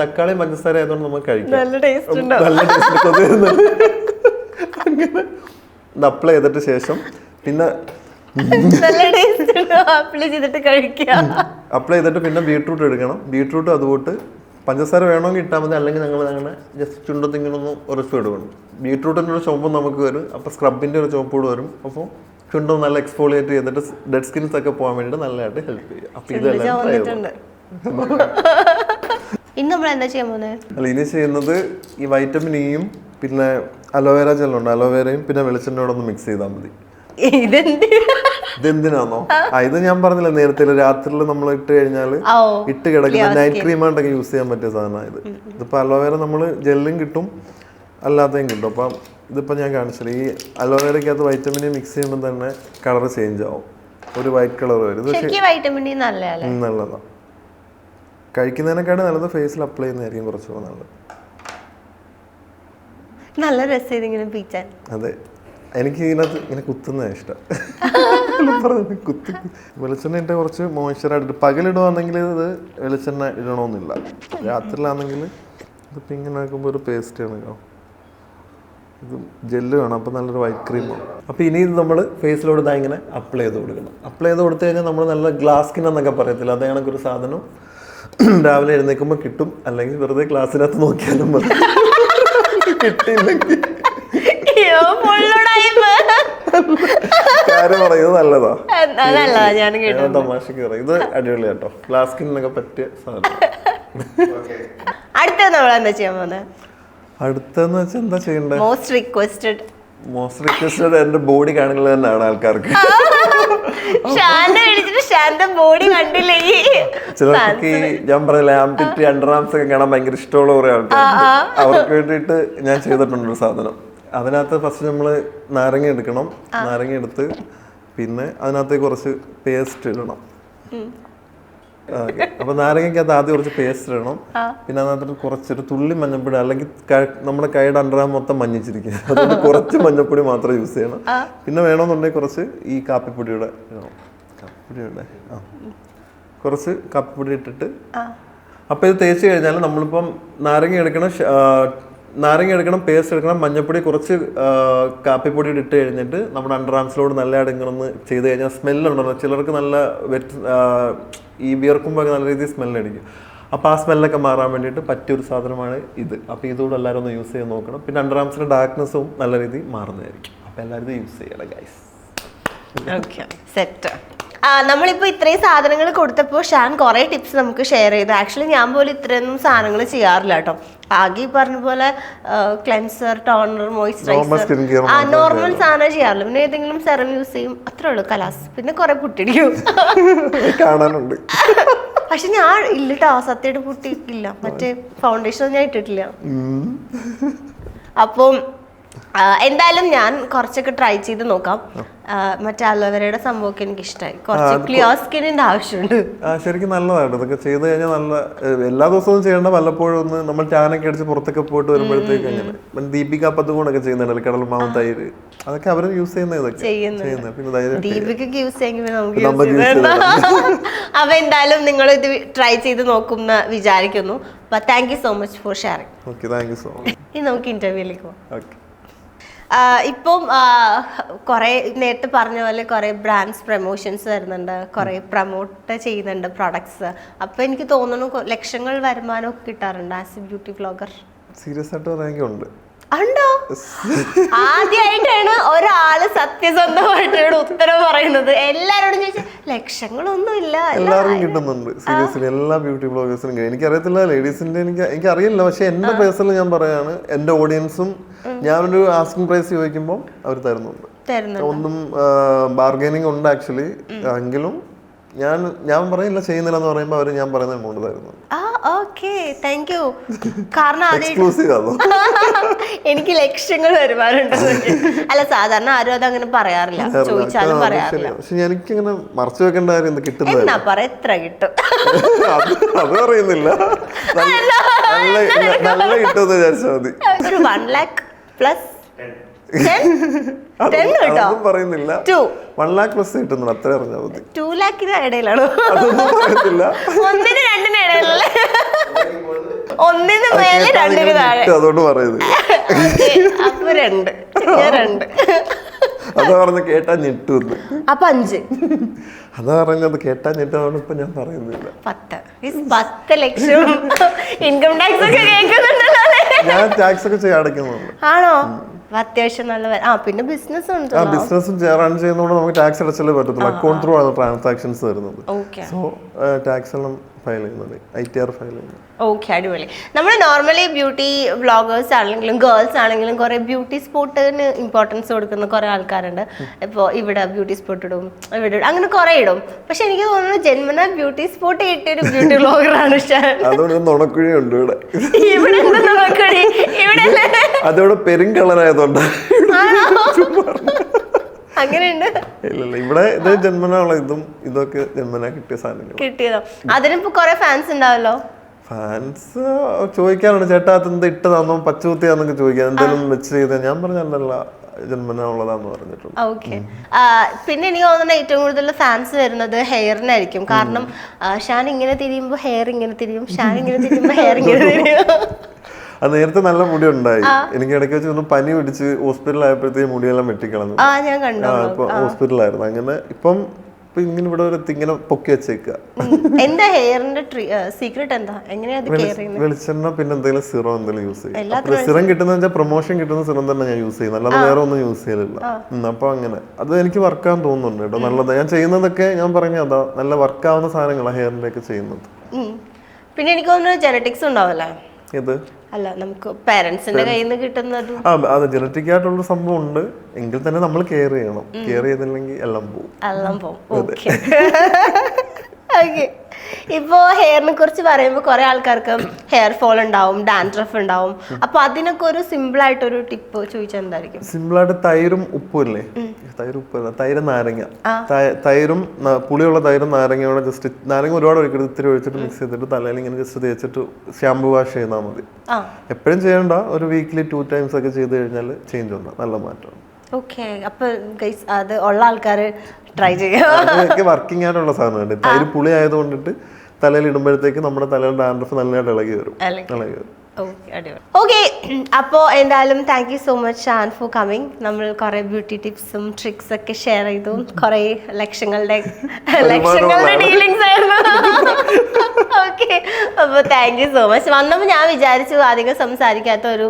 തക്കാളി പഞ്ചസാര ആയതുകൊണ്ട് നമുക്ക് കഴിക്കാം. നല്ല ടേസ്റ്റ് അങ്ങനെ ഇത് അപ്ലൈ ചെയ്തിട്ട് ശേഷം പിന്നെ അപ്ലൈ ചെയ്തിട്ട് പിന്നെ ബീട്രൂട്ട് എടുക്കണം. ബീട്രൂട്ട് അതുപോട്ട് പഞ്ചസാര വേണമെങ്കിൽ ഇട്ടാൽ മതി, അല്ലെങ്കിൽ ഞങ്ങൾ അങ്ങനെ ജസ്റ്റ് ചുണ്ടത്ത് ഇങ്ങനെ ഒന്ന് ഉറച്ചു എടുക്കണം. ബീട്രൂട്ടിൻ്റെ ഒരു ചുവപ്പും നമുക്ക് വരും, അപ്പോൾ സ്ക്രബിൻ്റെ ഒരു ചുവപ്പ് കൂടെ വരും. അപ്പോൾ ചുണ്ടും നല്ല എക്സ്ഫോളിയേറ്റ് ചെയ്തിട്ട് ഡെഡ് സ്കിൻസ് ഒക്കെ പോകാൻ വേണ്ടിയിട്ട് നല്ലതായിട്ട് ഹെൽപ്പ് ചെയ്യും. അപ്പോൾ ഇതെല്ലാം ഇനി നമ്മൾ എന്താ ചെയ്യാൻ പോകുന്നത്? അല്ല, ഇനി ചെയ്യുന്നത് ഈ വൈറ്റമിൻ ഇയും പിന്നെ അലോവേര ജെല്ലുണ്ട്, അലോവേരയും പിന്നെ വെളിച്ചെണ്ണയോടെ ഒന്ന് മിക്സ് ചെയ്താൽ മതി. ഇതെന്തിനാണോ? ഇത് ഞാൻ പറഞ്ഞില്ല നേരത്തെ, രാത്രിയിൽ നമ്മൾ ഇട്ട് കഴിഞ്ഞാൽ ഇട്ട് കിടക്കുന്ന നൈറ്റ് ക്രീമായിട്ടൊക്കെ യൂസ് ചെയ്യാൻ പറ്റിയ സാധനമാണ് ഇത്. ഇതിപ്പോൾ അലോവേര നമ്മൾ ജെല്ലും കിട്ടും അല്ലാതെയും കിട്ടും. അപ്പം ഇതിപ്പോൾ ഞാൻ കാണിച്ചില്ല, ഈ അലോവേരക്കകത്ത് വൈറ്റമിൻ മിക്സ് ചെയ്യുമ്പോൾ തന്നെ കളർ ചേഞ്ച് ആവും, ഒരു വൈറ്റ് കളർ വരും. നല്ലതാണ്. കഴിക്കുന്നതിനെക്കാളും നല്ലത് ഫേസിൽ അപ്ലൈ ചെയ്യുന്നതായിരിക്കും കുറച്ചുകൂടെ നല്ലത്. നല്ല രസം ഇങ്ങനെ പീച്ചാൻ. അതെ, എനിക്ക് ഇതിനകത്ത് ഇങ്ങനെ കുത്തുന്നതാണ് ഇഷ്ടം. വെളിച്ചെണ്ണ ഇട്ട് കുറച്ച് മോയ്സ്ചറായിട്ട് പകലിടുവാണെങ്കിൽ ഇത് വെളിച്ചെണ്ണ ഇടണമെന്നില്ല. രാത്രിയിലാണെങ്കിൽ ഇതിപ്പോൾ ഇങ്ങനെ ആക്കുമ്പോൾ ഒരു പേസ്റ്റ് ആണ്. ഇത് ജെല്ല് വേണം, അപ്പോൾ നല്ലൊരു വൈറ്റ് ക്രീമാണ്. അപ്പോൾ ഇനി ഇത് നമ്മൾ ഫേസിലോട് ഇതാ ഇങ്ങനെ അപ്ലൈ ചെയ്ത് കൊടുക്കണം. അപ്ലൈ ചെയ്ത് കൊടുത്തു കഴിഞ്ഞാൽ നമ്മൾ നല്ല ഗ്ലാസ് സ്കിൻ എന്നൊക്കെ പറയത്തില്ല, അതേ കണക്കൊരു സാധനം രാവിലെ എഴുന്നേൽക്കുമ്പോൾ കിട്ടും. അല്ലെങ്കിൽ വെറുതെ ക്ലാസ്സിനകത്ത് നോക്കിയാലും മതി. കിട്ടിയില്ലെങ്കിൽ കാര്യം പറയുന്നത് നല്ലതാ, തമാശക്ക് പറയും. ഇത് അടിപൊളി കേട്ടോ, ഗ്ലാസ് സ്കിന്നൊക്കെ പറ്റിയ സാധനം. അടുത്തെന്ന് വെച്ചാൽ എന്താ ചെയ്യണ്ടേ? മോസ്റ്റ് റിക്വസ്റ്റഡ് എന്റെ ബോഡി കാണുന്നത് തന്നെയാണ് ആൾക്കാർക്ക്. ചിലർക്ക് ഞാൻ പറഞ്ഞില്ല, ആംപിറ്റ് അണ്ടർആംസ് ഒക്കെ കാണാൻ ഭയങ്കര ഇഷ്ടമുള്ള കുറെ ആൾക്കാർ. അവർക്ക് വേണ്ടിയിട്ട് ഞാൻ ചെയ്തിട്ടുണ്ട് ഒരു സാധനം. അതിനകത്ത് ഫസ്റ്റ് നമ്മൾ നാരങ്ങ എടുക്കണം. നാരങ്ങ എടുത്ത് പിന്നെ അതിനകത്തേക്ക് കുറച്ച് പേസ്റ്റ് ഇടണം. അപ്പൊ നാരങ്ങക്കകത്ത് ആദ്യം കുറച്ച് പേസ്റ്റ് ഇടണം. പിന്നെ അതിനകത്ത് കുറച്ചൊരു തുള്ളി മഞ്ഞപ്പൊടി, അല്ലെങ്കിൽ നമ്മുടെ കൈയുടെ അണ്ടറാം മൊത്തം മഞ്ഞിച്ചിരിക്കുക, അതുകൊണ്ട് കുറച്ച് മഞ്ഞപ്പൊടി മാത്രം യൂസ് ചെയ്യണം. പിന്നെ വേണമെന്നുണ്ടെങ്കിൽ കുറച്ച് ഈ കാപ്പിപ്പൊടിയുടെ ഇടണം. കുറച്ച് കാപ്പിപ്പൊടി ഇട്ടിട്ട് അപ്പൊ ഇത് തേച്ച് കഴിഞ്ഞാൽ നമ്മളിപ്പം നാരങ്ങ എടുക്കണം, പേസ്റ്റ് എടുക്കണം, മഞ്ഞപ്പൊടി കുറച്ച് കാപ്പിപ്പൊടി ഇട്ട് കഴിഞ്ഞിട്ട് നമ്മുടെ അണ്ടർആംസിലോട് നല്ല ഇടങ്ങളൊന്ന് ചെയ്ത് കഴിഞ്ഞാൽ സ്മെല്ലുണ്ടല്ലോ. ചിലർക്ക് നല്ല ഈ വിയർക്കുമ്പോൾ നല്ല രീതിയിൽ സ്മെല്ലടിക്കും. അപ്പോൾ ആ സ്മെല്ലൊക്കെ മാറാൻ വേണ്ടിയിട്ട് പറ്റിയൊരു സാധനമാണ് ഇത്. അപ്പോൾ ഇതുകൂടെ എല്ലാവരും ഒന്ന് യൂസ് ചെയ്ത് നോക്കണം. പിന്നെ അണ്ടർആംസിൻ്റെ ഡാർക്ക്നെസ്സും നല്ല രീതിയിൽ മാറുന്നതായിരിക്കും. അപ്പോൾ എല്ലാവരും ഇത് യൂസ് ചെയ്യണം ഗൈസ്. സെറ്റ്. നമ്മളിപ്പോൾ ഇത്രയും സാധനങ്ങൾ കൊടുത്തപ്പോൾ ഷാൻ കുറേ ടിപ്സ് നമുക്ക് ഷെയർ ചെയ്തു. ആക്ച്വലി ഞാൻ പോലും ഇത്രയൊന്നും സാധനങ്ങൾ ചെയ്യാറില്ല കേട്ടോ. ആകെ പറഞ്ഞ പോലെ cleanser, toner, Normal moisturiser, skin care normal സാധനം ചെയ്യാറില്ല. പിന്നെ ഏതെങ്കിലും സെറം യൂസ് ചെയ്യും, അത്രേ ഉള്ളൂ. കലാസ്. പിന്നെ കുറെ പുട്ടിടിക്കും. കാണാനുണ്ട്. പക്ഷെ ഞാൻ ഇല്ലട്ടോ, സത്യമായിട്ട് പുട്ടിയിട്ടില്ല. മറ്റേ ഫൗണ്ടേഷൻ ഞാൻ ഇട്ടിട്ടില്ല. അപ്പം എന്തായാലും ഞാൻ കുറച്ചൊക്കെ ട്രൈ ചെയ്ത് നോക്കാം. മറ്റേ അലോവേരയുടെ സംഭവമൊക്കെ എനിക്ക് ഇഷ്ടമായി. കുറച്ച് ക്ലിയർ സ്കിന്നിന്റെ ആവശ്യമുണ്ട്. ശരിക്കും നല്ലതാണ് ഇതൊക്കെ ചെയ്ത് കഴിഞ്ഞാൽ. നല്ല എല്ലാ ദിവസവും ചെയ്യേണ്ട, വല്ലപ്പോഴും ഒന്ന് നമ്മൾ ടാനൊക്കെ അടിച്ച് പുറത്തൊക്കെ പോയിട്ട് വരുമ്പോഴത്തേക്ക് അങ്ങനെ. ദീപിക പതുകൊണ്ടൊക്കെ ചെയ്യുന്നുണ്ടല്ലോ, കടൽമാവ് തൈര്, അതൊക്കെ അവർ യൂസ് ചെയ്യുന്ന ഇതൊക്കെ ചെയ്യുന്നത്. പിന്നെ ദീപികക്ക് യൂസ് ചെയ്യാമെങ്കിൽ അപ്പൊ എന്തായാലും നിങ്ങൾ ഇത് ട്രൈ ചെയ്ത് നോക്കും എന്ന് വിചാരിക്കുന്നു. Thank you so much for sharing. Okay, thank you so much. ഇനി നമുക്ക് ഇന്റർവ്യൂയിലേക്ക് പോകാം. ഓക്കെ. ഇപ്പം കുറേ നേരത്തെ പറഞ്ഞ പോലെ കുറേ ബ്രാൻഡ്സ് പ്രൊമോഷൻസ് വരുന്നുണ്ട്, കുറേ പ്രൊമോട്ട് ചെയ്യുന്നുണ്ട് പ്രൊഡക്ട്സ്. അപ്പം എനിക്ക് തോന്നുന്നു ലക്ഷങ്ങൾ വരുമാനമൊക്കെ കിട്ടാറുണ്ട് as A beauty vlogger. Serious ആയിട്ട് പറയാമെങ്കിൽ ഉണ്ടോ? ആദ്യമായിട്ടാണ് ഒരാള് സത്യസന്ധമായിട്ട് ഉത്തരം പറയുന്നത്. എല്ലാരോടും ചോദിച്ചാൽ ലക്ഷങ്ങളൊന്നും ഇല്ല. എല്ലാവർക്കും കിട്ടുന്നുണ്ട് സീരിയസ്ലി, എല്ലാ ബ്യൂട്ടി ബ്ലോഗേഴ്സിനും. എനിക്കറിയത്തില്ല ലേഡീസിന്റെ, എനിക്കറിയില്ല. പക്ഷെ എന്റെ പേഴ്സണൽ ഞാൻ പറയാണ്, എന്റെ ഓഡിയൻസും ഞാനൊരു ആസ്കിംഗ് പ്രൈസ് ചോദിക്കുമ്പോൾ അവർ തരുന്നുണ്ട്. ഒന്നും ബാർഗൈനിങ് ഉണ്ട് ആക്ച്വലി. എങ്കിലും ഞാൻ പറയില്ല ചെയ്യുന്നില്ല എന്ന് പറയുമ്പോൾ അവർ ഞാൻ പറയുന്ന എമൗണ്ട് തരുന്നു. കാരണം എനിക്ക് ലക്ഷങ്ങൾ വരുമാനുണ്ട്. അല്ല, സാധാരണ ആരും അത് അങ്ങനെ പറയാറില്ല, ചോദിച്ചാലും പറയാറില്ല. പക്ഷെ എനിക്കിങ്ങനെ മറച്ചു വെക്കേണ്ട കാര്യം കിട്ടുന്നത് എത്ര കിട്ടും അത് പറയുന്നില്ല. നല്ല കിട്ടുമെന്ന് വിചാരിച്ചാൽ മതി. ഒരു 1 lakh പ്ലസ് പറയുന്നില്ല. 1 lakh പ്ലസ് കിട്ടുന്നുണ്ട്, അത്ര അറിഞ്ഞാൽ മതി. 2 lakhന് ഇടയിലാണോ? ഒന്നിന് രണ്ടിന് ഇടയിലല്ലേ? ഒന്നിന് മേലെ രണ്ടിന് താഴെ. അതുകൊണ്ട് പറയുന്നത് അപ്പൊ 2. അതാ പറഞ്ഞ കേട്ടാ ഞെട്ടുന്ന്. അപ്പൊ 5. അതാ പറഞ്ഞത് കേട്ടാ ഞെട്ടാണ്. ഇപ്പൊ ഞാൻ പറയുന്നില്ല. 10 ലക്ഷം ഇൻകം ടാക്സ് ഒക്കെ കേൾക്കുന്നുണ്ടല്ലോ. ഞാൻ ടാക്സ് ഒക്കെ അടയ്ക്കുന്നുണ്ട്. ആണോ? അത്യാവശ്യം നല്ല. പിന്നെ ബിസിനസ്സും റൺ ചെയ്യുന്നതുകൊണ്ട് നമുക്ക് ടാക്സ് അടച്ചാലേ പറ്റത്തുള്ളൂ. അക്കൗണ്ട് ത്രൂ ആണ് ട്രാൻസാക്ഷൻസ് വരുന്നത്. സോ ടാക്സ് എല്ലാം ഫയൽ ചെയ്യുന്നത്, ITR ഫയൽ ചെയ്യുന്നത്. ഓക്കെ, അടിപൊളി. നമ്മൾ നോർമലി ബ്യൂട്ടി വ്ളോഗേഴ്സ് ആണെങ്കിലും ഗേൾസ് ആണെങ്കിലും കുറെ ബ്യൂട്ടി സ്പോട്ടിന് ഇമ്പോർട്ടൻസ് കൊടുക്കുന്ന കുറെ ആൾക്കാരുണ്ട്. ഇപ്പോൾ ഇവിടെ ബ്യൂട്ടി സ്പോട്ട് ഇടും, ഇവിടെ അങ്ങനെ കുറെ ഇടും. പക്ഷെ എനിക്ക് തോന്നുന്നു ജന്മന ബ്യൂട്ടി സ്പോട്ട് കിട്ടിയൊരു ബ്യൂട്ടി വ്ളോഗറാണ് ഷാൻ. അതുകൊണ്ട് നുണക്കുഴിയുണ്ട് ഇവിടെ. ഇവിടെ അതോടെ പെരുങ്കളറായതുകൊണ്ട് അങ്ങനെയുണ്ട്. ഇല്ലല്ല, ഇവിടെ ഇത് ജന്മനുള്ള ഇതൊക്കെ ജന്മന കിട്ടിയ സാധനങ്ങൾ. കിട്ടിയതോ? അതിനിപ്പോ കുറെ ഫാൻസ് ഉണ്ടാവല്ലോ. ഫാൻസ് ചോദിക്കാറുണ്ട്, ചേട്ടാ അതെന്ത് ഇട്ടതാന്നോ പച്ചകുത്തിയാന്നൊക്കെ ചോദിക്കാൻ. എന്തെങ്കിലും വെച്ച് ചെയ്ത ഞാൻ പറഞ്ഞല്ല ജന്മന ഉള്ളതാന്ന് പറഞ്ഞിട്ടുണ്ട്. ഓക്കെ. പിന്നെ എനിക്ക് തോന്നുന്നത് ഏറ്റവും കൂടുതൽ ഫാൻസ് വരുന്നത് ഹെയറിനായിരിക്കും. കാരണം ഷാൻ ഇങ്ങനെ തിരിയുമ്പോ ഹെയർ ഇങ്ങനെ തിരിയും, ഷാൻ ഇങ്ങനെ തിരിയുമ്പോ ഹെയർ ഇങ്ങനെ തിരിയും. അത് നേരത്തെ നല്ല മുടി ഉണ്ടായി. എനിക്ക് ഇടയ്ക്ക് വെച്ച് ഒന്ന് പനി പിടിച്ച് ഹോസ്പിറ്റലിൽ ആയപ്പോഴത്തേക്ക് മുടിയെല്ലാം വെട്ടിക്കളഞ്ഞു. ഹോസ്പിറ്റലായിരുന്നു. അങ്ങനെ ഇപ്പം ഇങ്ങനെ ഇവിടെ ഒരു ഇങ്ങനെ പൊക്കി വെച്ചേക്കുക. എന്താ ഹെയറിന്റെ സീക്രട്ട് എന്താ? എങ്ങനെയാ വെളിച്ചെണ്ണ പിന്നെ എന്തെങ്കിലും സിറം എന്തെങ്കിലും യൂസ് ചെയ്യും. സിറം കിട്ടുന്ന വെച്ചാൽ പ്രൊമോഷൻ കിട്ടുന്ന സിറം തന്നെ ഞാൻ യൂസ് ചെയ്യുന്നത്, അല്ലാതെ വേറെ ഒന്നും യൂസ് ചെയ്തില്ല. അപ്പൊ അങ്ങനെ അത് എനിക്ക് വർക്കാന്ന് തോന്നുന്നുണ്ട് കേട്ടോ. നല്ലത് ഞാൻ ചെയ്യുന്നതൊക്കെ ഞാൻ പറഞ്ഞ അതാ നല്ല വർക്കാവുന്ന സാധനങ്ങളാണ് ഹെയറിന്റെ ഒക്കെ ചെയ്യുന്നത്. പിന്നെ എനിക്ക് തോന്നുന്നു ജെനറ്റിക്സ് ഉണ്ടാവല്ലേ? ഇത് അല്ല, നമുക്ക് പാരന്റ്സിന്റെ കയ്യിൽ നിന്ന് കിട്ടുന്നത്. അത് ജനറ്റിക് ആയിട്ടുള്ള സംഭവം ഉണ്ട്, എങ്കിൽ തന്നെ നമ്മൾ കെയർ ചെയ്യണം. കെയർ ചെയ്തില്ലെങ്കിൽ എല്ലാം പോകും. ഓക്കെ. ഇപ്പോ ഹെയറിനെ കുറിച്ച് പറയുമ്പോൾ കുറെ ആൾക്കാർക്ക് ഹെയർ ഫോൾ ഉണ്ടാവും, ഡാൻഡ്രഫ് ഉണ്ടാവും. അപ്പൊ അതിനൊക്കെ ഒരു സിമ്പിൾ ആയിട്ട് ഒരു ടിപ്പ് ചോദിച്ചാൽ എന്തായിരിക്കും? സിമ്പിൾ ആയിട്ട് തൈരും ഉപ്പും ഇല്ലേ? തൈര് നാരങ്ങ, തൈരും പുളിയുള്ള തൈരും നാരങ്ങയോടെ ജസ്റ്റ് നാരങ്ങ ഒരുപാട് ഒഴിക്കരുത്, ഇത്തിരി ഒഴിച്ചിട്ട് മിക്സ് ചെയ്തിട്ട് തലയിൽ ഇങ്ങനെ ജസ്റ്റ് തേച്ചിട്ട് ഷാമ്പു വാഷ് ചെയ്താൽ മതി. എപ്പോഴും ചെയ്യണ്ട, ഒരു വീക്കിലി 2 times ഒക്കെ ചെയ്ത് കഴിഞ്ഞാൽ ചേഞ്ച് ഉണ്ടാവും, നല്ല മാറ്റം. ഓക്കെ. അപ്പൊ അത് ഉള്ള ആൾക്കാര് ട്രൈ ചെയ്യാം. വർക്കിംഗ് ആയിട്ടുള്ള സാധനമുണ്ട്. തൈര് പുളി ആയതുകൊണ്ടിട്ട് തലയിൽ ഇടുമ്പോഴത്തേക്ക് നമ്മുടെ തലയുടെ ഡാൻഡ്രഫ് നല്ലതായിട്ട് ഇളകി വരും. ഓക്കെ. അപ്പോൾ എന്തായാലും thank you so much Shan for coming. നമ്മൾ കുറെ ബ്യൂട്ടി ടിപ്സും ട്രിക്സ് ഒക്കെ ഷെയർ ചെയ്തു. കുറെ ലക്ഷങ്ങളുടെ ഡീലിങ്സ് ആയിരുന്നു. ഓക്കെ. അപ്പോൾ താങ്ക് യു സോ മച്ച്. വന്നപ്പോൾ ഞാൻ വിചാരിച്ചു അധികം സംസാരിക്കാത്ത ഒരു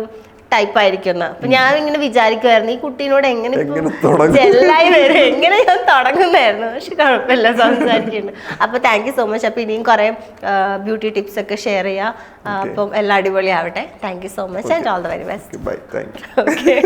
ടൈപ്പ് ആയിരിക്കുന്ന. അപ്പൊ ഞാൻ ഇങ്ങനെ വിചാരിക്കുമായിരുന്നു ഈ കുട്ടീനോട് എങ്ങനെ തുടങ്ങും? ജെല്ലായി വരും, എങ്ങനെ ഞാൻ തുടങ്ങുന്നായിരുന്നു. പക്ഷെ കുഴപ്പമില്ല, സംസാരിക്കുന്നു. അപ്പൊ താങ്ക് യു സോ മച്ച്. അപ്പൊ ഇനിയും കുറെ ബ്യൂട്ടി ടിപ്സ് ഒക്കെ ഷെയർ ചെയ്യാം. അപ്പം എല്ലാം അടിപൊളിയാവട്ടെ. Thank you so much and all the very best. Bye. Thank you. Okay.